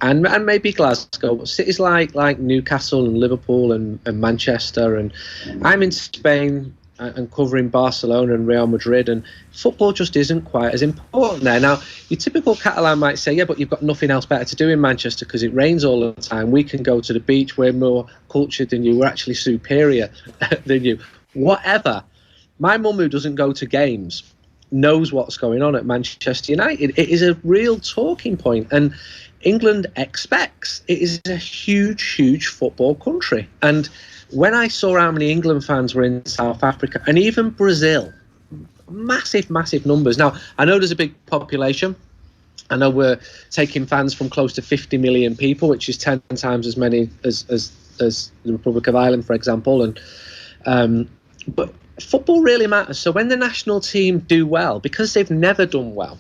and maybe Glasgow, but cities like Newcastle and Liverpool and Manchester. And I'm in Spain and covering Barcelona and Real Madrid, and football just isn't quite as important there. Now, your typical Catalan might say, yeah, but you've got nothing else better to do in Manchester because it rains all the time. We can go to the beach, we're more cultured than you, we're actually superior than you. Whatever. My mum, who doesn't go to games, knows what's going on at Manchester United. It is a real talking point, and England expects. It is a huge, huge football country. And when I saw how many England fans were in South Africa and even Brazil, massive, massive numbers. Now, I know there's a big population. I know we're taking fans from close to 50 million people, which is 10 times as many as the Republic of Ireland, for example. And but football really matters. So when the national team do well, because they've never done well,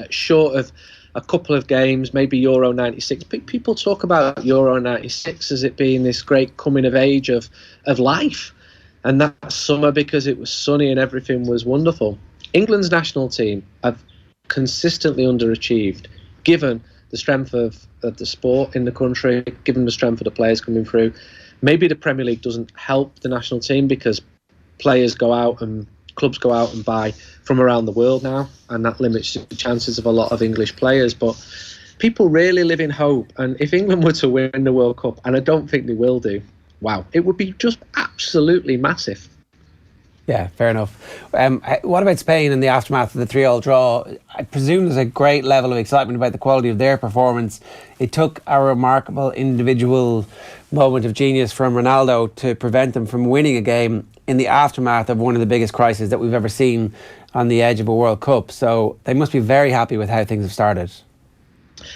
short of a couple of games, maybe Euro 96. People talk about Euro 96 as it being this great coming of age of life. And that summer, because it was sunny and everything was wonderful. England's national team have consistently underachieved, given the strength of the sport in the country, given the strength of the players coming through. Maybe the Premier League doesn't help the national team because players go out and clubs go out and buy from around the world now, and that limits the chances of a lot of English players. But people really live in hope, and if England were to win the World Cup, and I don't think they will do, wow, it would be just absolutely massive. Yeah, fair enough. What about Spain in the aftermath of the 3-3 draw? I presume there's a great level of excitement about the quality of their performance. It took a remarkable individual moment of genius from Ronaldo to prevent them from winning a game in the aftermath of one of the biggest crises that we've ever seen on the edge of a World Cup. So they must be very happy with how things have started.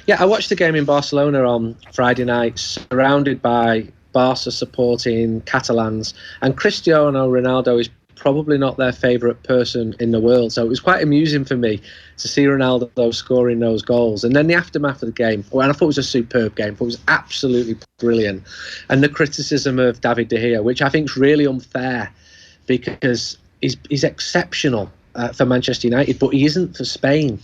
Yeah, I watched the game in Barcelona on Friday night, surrounded by Barca supporting Catalans, and Cristiano Ronaldo is probably not their favourite person in the world. So it was quite amusing for me to see Ronaldo scoring those goals. And then the aftermath of the game, and I thought it was a superb game, it was absolutely brilliant. And the criticism of David De Gea, which I think is really unfair, because he's exceptional for Manchester United, but he isn't for Spain.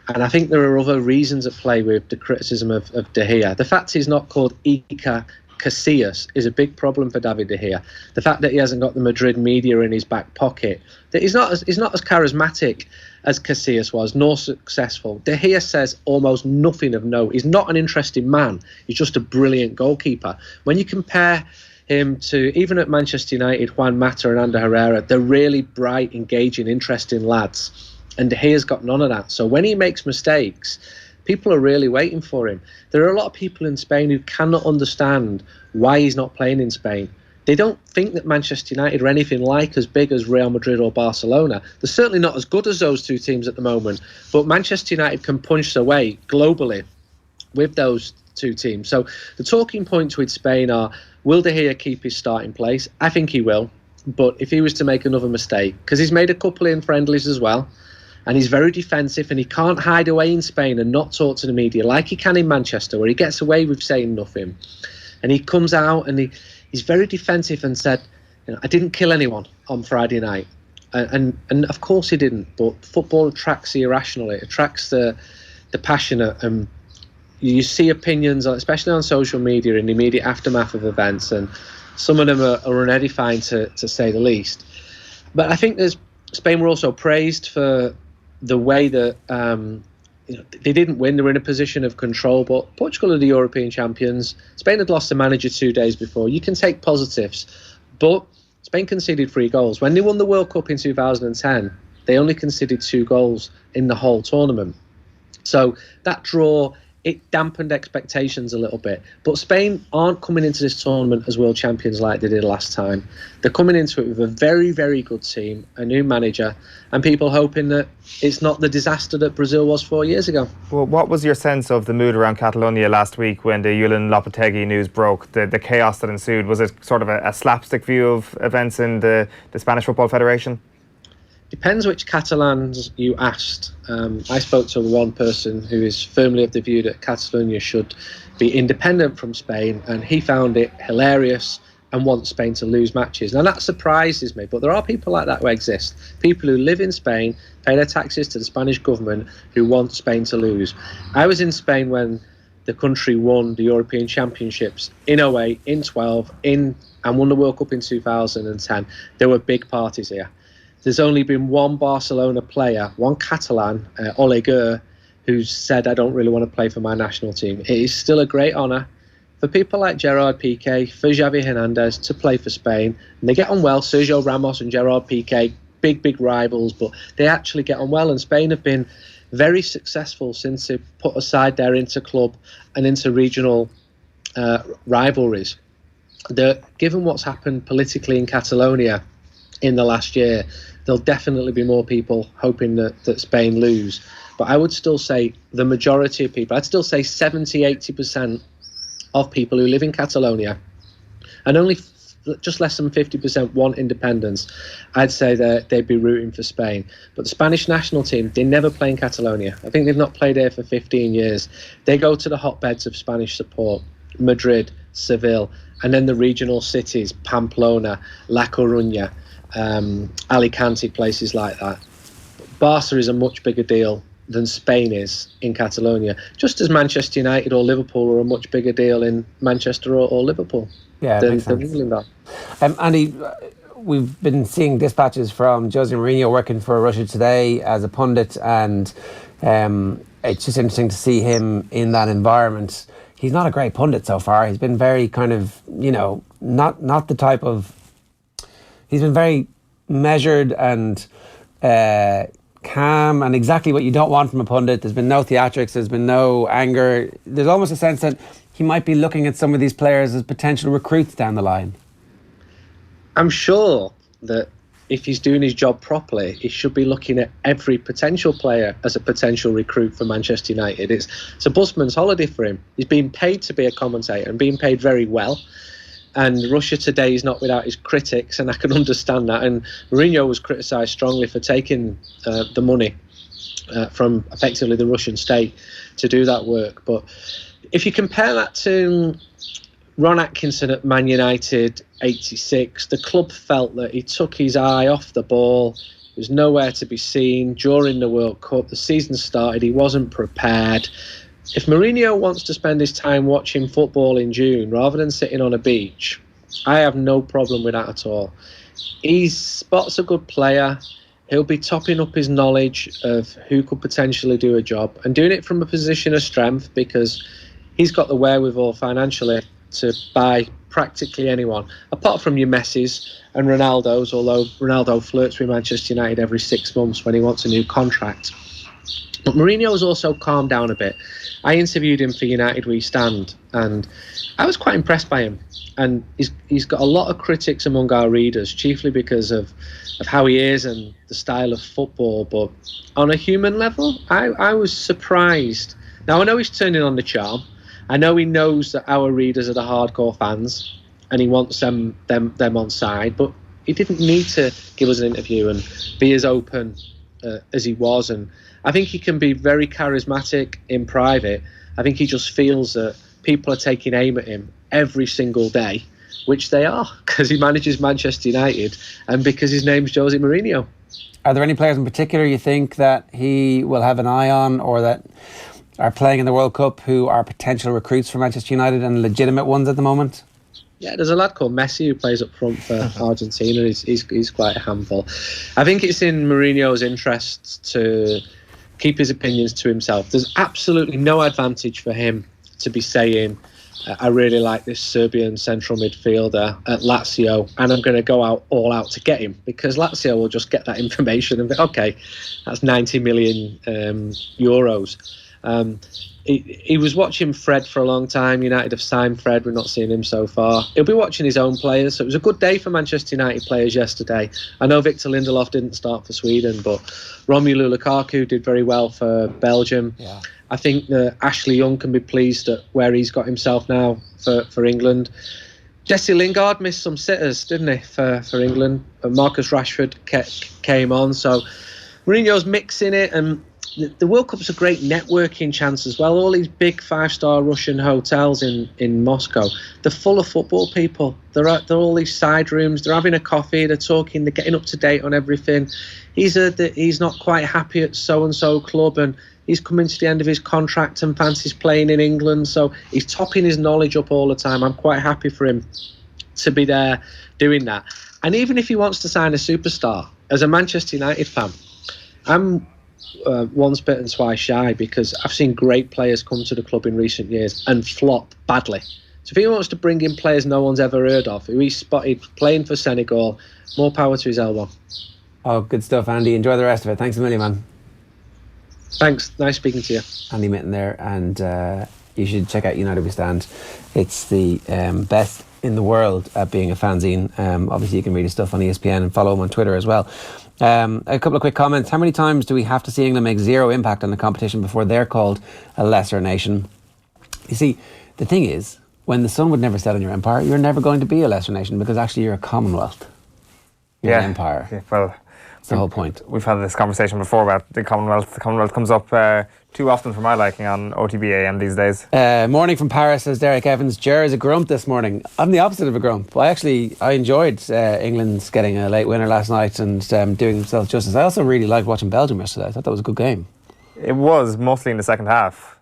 And I think there are other reasons at play with the criticism of De Gea. The fact he's not called Iker Casillas is a big problem for David De Gea. The fact that he hasn't got the Madrid media in his back pocket, that he's not as charismatic as Casillas was, nor successful. De Gea says almost nothing of note. He's not an interesting man. He's just a brilliant goalkeeper. When you compare him to, even at Manchester United, Juan Mata and Ander Herrera, they're really bright, engaging, interesting lads. And De Gea's got none of that. So when he makes mistakes, people are really waiting for him. There are a lot of people in Spain who cannot understand why he's not playing in Spain. They don't think that Manchester United are anything like as big as Real Madrid or Barcelona. They're certainly not as good as those two teams at the moment. But Manchester United can punch their way globally with those two teams. So the talking points with Spain are, will De Gea keep his starting place? I think he will. But if he was to make another mistake, because he's made a couple in friendlies as well, and he's very defensive, and he can't hide away in Spain and not talk to the media like he can in Manchester, where he gets away with saying nothing. And he comes out and he's very defensive and said, I didn't kill anyone on Friday night. And of course he didn't, but football attracts the irrational, it attracts the passionate. And you see opinions, especially on social media, in the immediate aftermath of events, and some of them are unedifying to say the least. But I think Spain were also praised for the way that they didn't win. They were in a position of control, but Portugal are the European champions. Spain had lost the manager 2 days before. You can take positives But Spain conceded 3 goals. When they won the World Cup in 2010, they only conceded 2 goals in the whole tournament. So that draw, it dampened expectations a little bit. But Spain aren't coming into this tournament as world champions like they did last time. They're coming into it with a very, very good team, a new manager, and people hoping that it's not the disaster that Brazil was 4 years ago. Well, what was your sense of the mood around Catalonia last week when the Julen Lopetegui news broke, the chaos that ensued? Was it sort of a slapstick view of events in the Spanish Football Federation? Depends which Catalans you asked. I spoke to one person who is firmly of the view that Catalonia should be independent from Spain, and he found it hilarious and wants Spain to lose matches. Now that surprises me, but there are people like that who exist. People who live in Spain, pay their taxes to the Spanish government, who want Spain to lose. I was in Spain when the country won the European Championships in 08, in 12, and won the World Cup in 2010. There were big parties here. There's only been one Barcelona player, one Catalan, Oleguer, who's said, I don't really want to play for my national team. It is still a great honour for people like Gerard Piqué, for Xavi Hernandez to play for Spain. And they get on well. Sergio Ramos and Gerard Piqué, big rivals, but they actually get on well. And Spain have been very successful since they put aside their inter-club and inter-regional rivalries. Given what's happened politically in Catalonia in the last year, there'll definitely be more people hoping that Spain lose. But I would still say the majority of people, I'd still say 70-80% of people who live in Catalonia, and only just less than 50% want independence, I'd say that they'd be rooting for Spain. But the Spanish national team, they never play in Catalonia. I think they've not played here for 15 years. They go to the hotbeds of Spanish support, Madrid, Seville, and then the regional cities, Pamplona, La Coruña, Alicante, places like that. Barca is a much bigger deal than Spain is in Catalonia, just as Manchester United or Liverpool are a much bigger deal in Manchester or Liverpool than England are. Andy, we've been seeing dispatches from Jose Mourinho working for Russia Today as a pundit, and it's just interesting to see him in that environment. He's not a great pundit so far. He's been very kind of, not the type of... He's been very measured and calm, and exactly what you don't want from a pundit. There's been no theatrics, there's been no anger. There's almost a sense that he might be looking at some of these players as potential recruits down the line. I'm sure that if he's doing his job properly, he should be looking at every potential player as a potential recruit for Manchester United. It's a busman's holiday for him. He's being paid to be a commentator and being paid very well. And Russia Today is not without his critics, and I can understand that. And Mourinho was criticised strongly for taking the money from effectively the Russian state to do that work. But if you compare that to Ron Atkinson at Man United, 86, the club felt that he took his eye off the ball. He was nowhere to be seen during the World Cup. The season started, he wasn't prepared. If Mourinho wants to spend his time watching football in June rather than sitting on a beach, I have no problem with that at all. He spots a good player. He'll be topping up his knowledge of who could potentially do a job and doing it from a position of strength, because he's got the wherewithal financially to buy practically anyone, apart from your Messis and Ronaldo's, although Ronaldo flirts with Manchester United every 6 months when he wants a new contract. But Mourinho's also calmed down a bit. I interviewed him for United We Stand, and I was quite impressed by him. And he's got a lot of critics among our readers, chiefly because of how he is and the style of football. But on a human level, I was surprised. Now, I know he's turning on the charm. I know he knows that our readers are the hardcore fans, and he wants them on side. But he didn't need to give us an interview and be as open as he was. And I think he can be very charismatic in private. I think he just feels that people are taking aim at him every single day, which they are, because he manages Manchester United and because his name's Jose Mourinho. Are there any players in particular you think that he will have an eye on, or that are playing in the World Cup, who are potential recruits for Manchester United and legitimate ones at the moment? Yeah, there's a lad called Messi who plays up front for Argentina. He's quite a handful. I think it's in Mourinho's interests to keep his opinions to himself. There's absolutely no advantage for him to be saying, I really like this Serbian central midfielder at Lazio, and I'm going to go all out to get him, because Lazio will just get that information and be, okay, that's 90 million euros. He was watching Fred for a long time. United have signed Fred. We've not seen him so far. He'll be watching his own players. So it was a good day for Manchester United players yesterday. I know Victor Lindelof didn't start for Sweden, but Romelu Lukaku did very well for Belgium. Yeah. I think that Ashley Young can be pleased at where he's got himself now for England. Jesse Lingard missed some sitters, didn't he, for England? Marcus Rashford came on. So Mourinho's mixing it, and the World Cup's a great networking chance as well. All these big 5-star Russian hotels in Moscow, they're full of football people. They're all these side rooms. They're having a coffee. They're talking. They're getting up to date on everything. He's not quite happy at so-and-so club, and he's coming to the end of his contract and fancies playing in England. So he's topping his knowledge up all the time. I'm quite happy for him to be there doing that. And even if he wants to sign a superstar, as a Manchester United fan, I'm once bitten, twice shy, because I've seen great players come to the club in recent years and flop badly. So if he wants to bring in players no one's ever heard of, who he spotted playing for Senegal, more power to his elbow. Oh, good stuff, Andy. Enjoy the rest of it. Thanks a million, man. Thanks. Nice speaking to you. Andy Mitten there, and you should check out United We Stand. It's the best in the world at being a fanzine. Obviously, you can read his stuff on ESPN and follow him on Twitter as well. A couple of quick comments. How many times do we have to see England make zero impact on the competition before they're called a lesser nation? You see, the thing is, when the sun would never set on your empire, you're never going to be a lesser nation, because actually you're a commonwealth. You're an empire. Yeah, well, that's the whole point. We've had this conversation before about the Commonwealth. The Commonwealth comes up too often for my liking on OTB AM these days. Morning from Paris, says Derek Evans. Ger is a grump this morning. I'm the opposite of a grump. I enjoyed England's getting a late winner last night and doing themselves justice. I also really liked watching Belgium yesterday. I thought that was a good game. It was, mostly in the second half.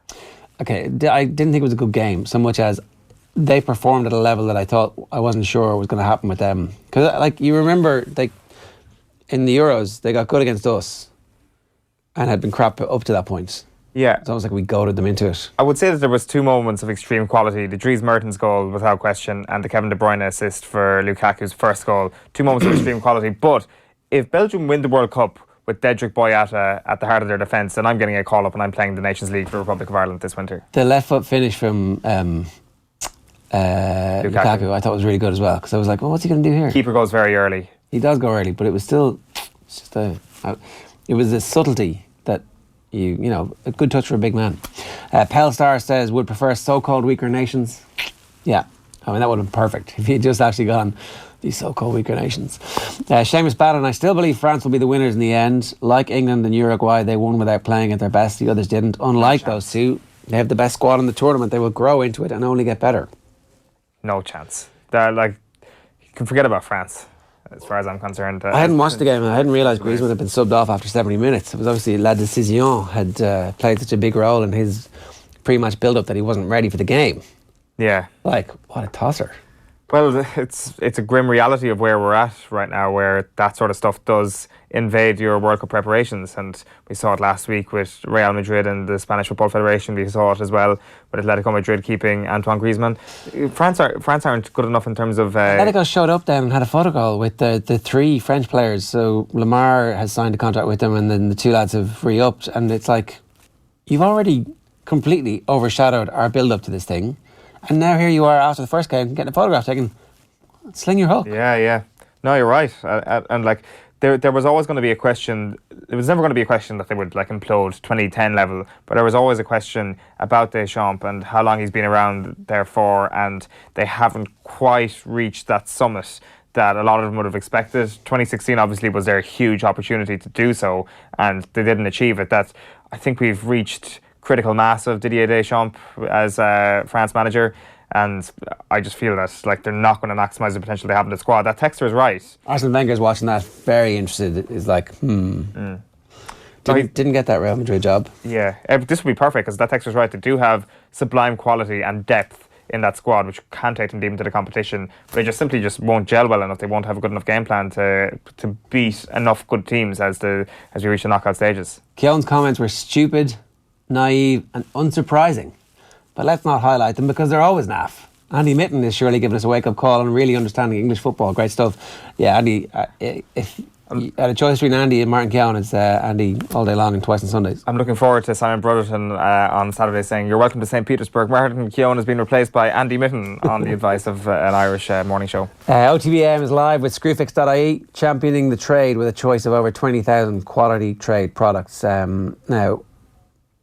Okay, I didn't think it was a good game so much as they performed at a level that I wasn't sure was going to happen with them. Because, like, you remember, in the Euros, they got good against us and had been crap up to that point. Yeah. It's almost like we goaded them into it. I would say that there was two moments of extreme quality. The Dries Mertens goal, without question, and the Kevin De Bruyne assist for Lukaku's first goal. Two moments of extreme quality. But if Belgium win the World Cup with Dedrick Boyata at the heart of their defence, then I'm getting a call up and I'm playing the Nations League for the Republic of Ireland this winter. The left foot finish from Lukaku I thought was really good as well, because I was like, well, what's he going to do here? Keeper goes very early. He does go early, but it was still it was a subtlety that you know, a good touch for a big man. Pelstar says, would prefer so-called weaker nations. Yeah, I mean, that would have been perfect if he had just actually gone these so-called weaker nations. Seamus Bannon, I still believe France will be the winners in the end. Like England and Uruguay, they won without playing at their best. The others didn't. Unlike those two, they have the best squad in the tournament. They will grow into it and only get better. No chance. They're like, you can forget about France, as far as I'm concerned. I hadn't watched the game, and I hadn't realised Griezmann had been subbed off after 70 minutes. It was obviously La Decision had played such a big role in his pre-match build-up that he wasn't ready for the game. Yeah. Like, what a tosser. Well, it's a grim reality of where we're at right now, where that sort of stuff does invade your World Cup preparations. And we saw it last week with Real Madrid and the Spanish Football Federation. We saw it as well with Atletico Madrid keeping Antoine Griezmann. France aren't good enough in terms of... Atletico showed up then and had a photo call with the three French players. So Lamar has signed a contract with them, and then the two lads have re-upped. And it's like, you've already completely overshadowed our build-up to this thing. And now here you are after the first game, getting a photograph taken. Sling your hook. Yeah. No, you're right. And like, there was always going to be a question. There was never going to be a question that they would like implode 2010 level. But there was always a question about Deschamps and how long he's been around there for. And they haven't quite reached that summit that a lot of them would have expected. 2016 obviously was their huge opportunity to do so, and they didn't achieve it. I think we've reached critical mass of Didier Deschamps as France manager, and I just feel that like they're not going to maximise the potential they have in the squad. That texter is right. Arsene Wenger's watching that, very interested. Is like, Didn't get that Real Madrid job. Yeah, this would be perfect, because that texter's right. They do have sublime quality and depth in that squad, which can take them deep into the competition, but they simply won't gel well enough. They won't have a good enough game plan to beat enough good teams as we reach the knockout stages. Keown's comments were stupid, naive and unsurprising. but let's not highlight them because they're always naff. Andy Mitten is surely giving us a wake-up call and really understanding English football. Great stuff. Yeah, Andy, if you had a choice between Andy and Martin Keown, it's Andy all day long and twice on Sundays. I'm looking forward to Simon Brotherton on Saturday saying, "You're welcome to St. Petersburg." Martin Keown has been replaced by Andy Mitten on the advice of an Irish morning show. OTB AM is live with Screwfix.ie, championing the trade with a choice of over 20,000 quality trade products. Now,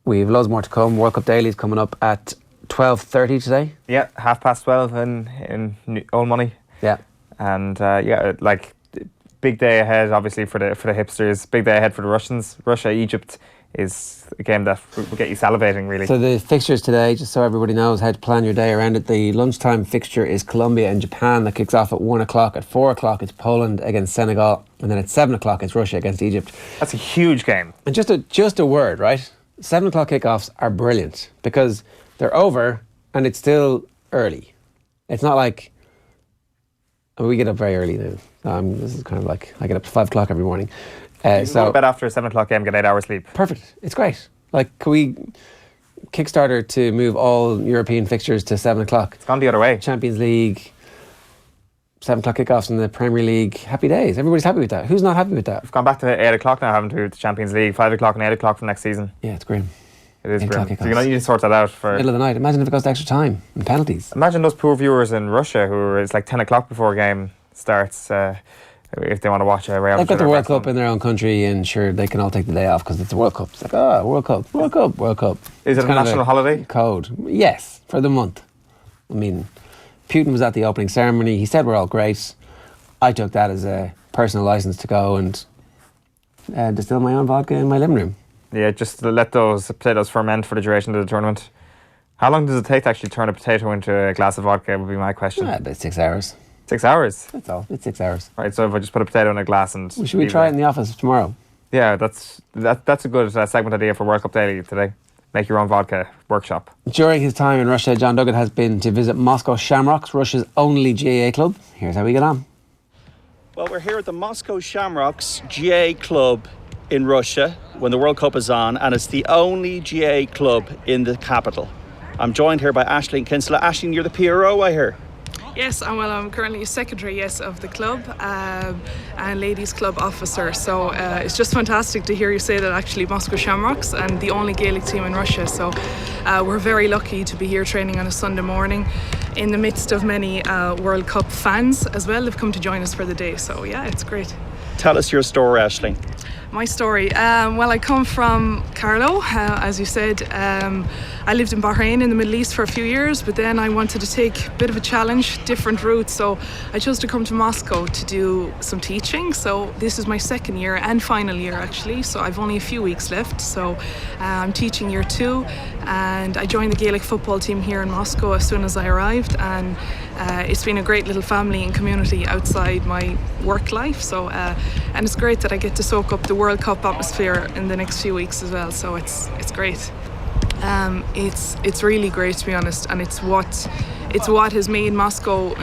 we've loads more to come. World Cup Daily is coming up at 12:30 today. Yeah, 12:30 in old money. Yeah. And big day ahead, obviously, for the hipsters. Big day ahead for the Russians. Russia, Egypt is a game that will get you salivating, really. So the fixtures today, just so everybody knows how to plan your day around it, the lunchtime fixture is Colombia and Japan. That kicks off at 1 o'clock. At 4 o'clock, it's Poland against Senegal. And then at 7 o'clock, it's Russia against Egypt. That's a huge game. And just a word, right? 7 o'clock kickoffs are brilliant because they're over and it's still early. It's not like... we get up very early now. This is kind of like I get up to 5 o'clock every morning. You go to bed after a 7 o'clock game, get 8 hours sleep. Perfect. It's great. Like, can we Kickstarter to move all European fixtures to 7 o'clock? It's gone the other way. Champions League, 7 o'clock kickoffs in the Premier League. Happy days. Everybody's happy with that. Who's not happy with that? We've gone back to 8 o'clock now, haven't we, with the Champions League? 5 o'clock and 8 o'clock for next season. Yeah, it's grim. It is grim. So you need to sort that out for middle of the night. Imagine if it goes to extra time and penalties. Imagine those poor viewers in Russia who it's like 10 o'clock before a game starts. If they want to watch a Real They've got the World Cup in their own country and sure they can all take the day off because it's the World Cup. It's like, World Cup. Is it a national holiday? Code. Yes, for the month. I mean, Putin was at the opening ceremony. He said we're all great. I took that as a personal license to go and distill my own vodka in my living room. Yeah, just to let those potatoes ferment for the duration of the tournament. How long does it take to actually turn a potato into a glass of vodka would be my question. About 6 hours. 6 hours? That's all. It's 6 hours. Right, so if I just put a potato in a glass and... Should we try it in the office tomorrow? Yeah, that's a good segment idea for World Cup Daily today. Make your own vodka workshop. During his time in Russia, John Duggan has been to visit Moscow Shamrocks, Russia's only GAA club. Here's how we get on. Well, we're here at the Moscow Shamrocks GAA club in Russia when the World Cup is on, and it's the only GAA club in the capital. I'm joined here by Aisling Kinsella. Aisling, you're the PRO, I hear. Yes, I'm currently a secretary, of the club and ladies club officer. So it's just fantastic to hear you say that actually Moscow Shamrocks and the only Gaelic team in Russia. So we're very lucky to be here training on a Sunday morning in the midst of many World Cup fans as well. They've come to join us for the day. So yeah, it's great. Tell us your story, Aisling. My story. Well, I come from Carlow, as you said. I lived in Bahrain in the Middle East for a few years, but then I wanted to take a bit of a challenge, different route. So I chose to come to Moscow to do some teaching. So this is my second year and final year, actually. So I've only a few weeks left. So I'm teaching year 2, and I joined the Gaelic football team here in Moscow as soon as I arrived. And it's been a great little family and community outside my work life. So and it's great that I get to soak up the World Cup atmosphere in the next few weeks as well. So it's great. It's really great, to be honest, and it's what has made Moscow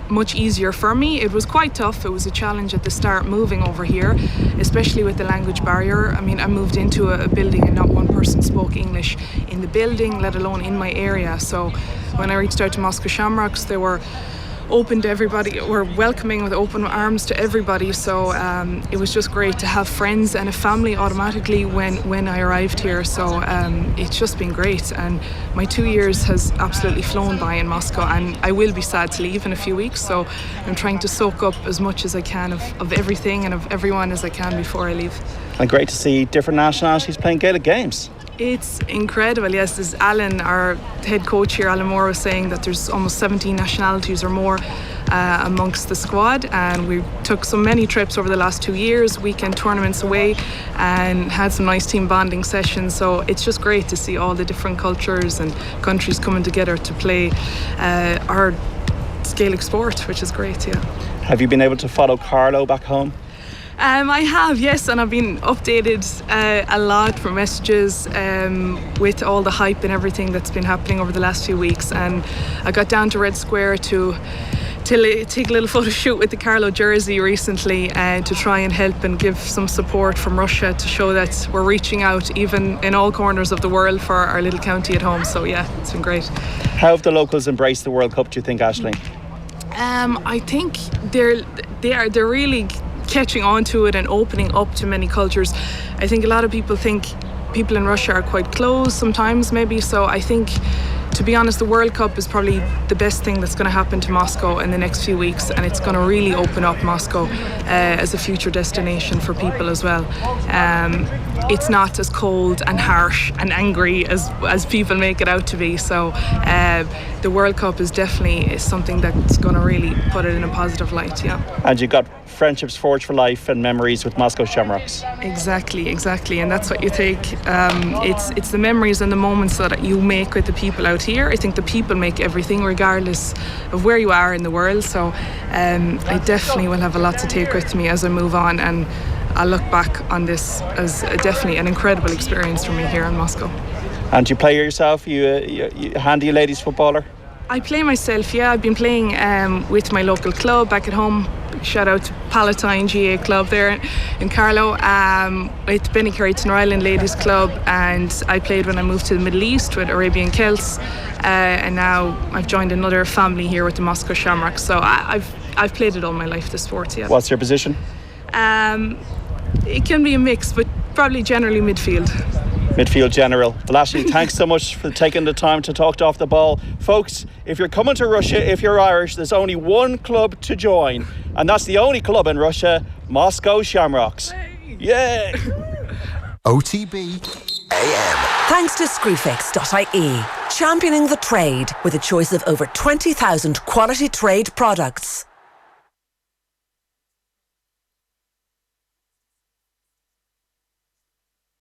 much easier for me. It was quite tough. It was a challenge at the start moving over here, especially with the language barrier. I mean, I moved into a building and not one person spoke English in the building, let alone in my area. So when I reached out to Moscow Shamrocks, they were open to everybody, were welcoming with open arms to everybody. So it was just great to have friends and a family automatically when I arrived here. So it's just been great, and my 2 years has absolutely flown by in Moscow, and I will be sad to leave in a few weeks. So I'm trying to soak up as much as I can of everything and of everyone as I can before I leave. And great to see different nationalities playing Gaelic games. It's incredible, yes. There's Alan, our head coach here, Alan Moore, was saying that there's almost 17 nationalities or more amongst the squad, and we took so many trips over the last 2 years, weekend tournaments away, and had some nice team bonding sessions. So it's just great to see all the different cultures and countries coming together to play our Gaelic sport, which is great, yeah. Have you been able to follow Carlo back home? I have, yes, and I've been updated a lot for messages with all the hype and everything that's been happening over the last few weeks. And I got down to Red Square to take a little photo shoot with the Carlo jersey recently to try and help and give some support from Russia to show that we're reaching out even in all corners of the world for our little county at home. So yeah, it's been great. How have the locals embraced the World Cup, do you think, Aisling? I think they're really catching on to it and opening up to many cultures. I think a lot of people think people in Russia are quite closed sometimes maybe, so I think, to be honest, the World Cup is probably the best thing that's going to happen to Moscow in the next few weeks, and it's going to really open up Moscow as a future destination for people as well. It's not as cold and harsh and angry as people make it out to be, so the World Cup is definitely something that's going to really put it in a positive light, yeah. And you've got friendships forged for life and memories with Moscow Shamrocks. Exactly, and that's what you take. It's the memories and the moments that you make with the people out here. I think the people make everything, regardless of where you are in the world. So I definitely will have a lot to take with me as I move on, and I'll look back on this as definitely an incredible experience for me here in Moscow. And you play yourself? You handy ladies footballer? I play myself, yeah. I've been playing with my local club back at home. Shout out to Palatine GA Club there in Carlow. It's Bennycarry Ireland Ladies Club, and I played when I moved to the Middle East with Arabian Celts, and now I've joined another family here with the Moscow Shamrocks. So I've played it all my life, the sport, yeah. What's your position? It can be a mix, but probably generally midfield. Midfield general. Well, Ashley, thanks so much for taking the time to talk to Off the Ball. Folks, if you're coming to Russia, if you're Irish, there's only one club to join, and that's the only club in Russia, Moscow Shamrocks. Yeah! OTB AM. Thanks to Screwfix.ie, championing the trade with a choice of over 20,000 quality trade products.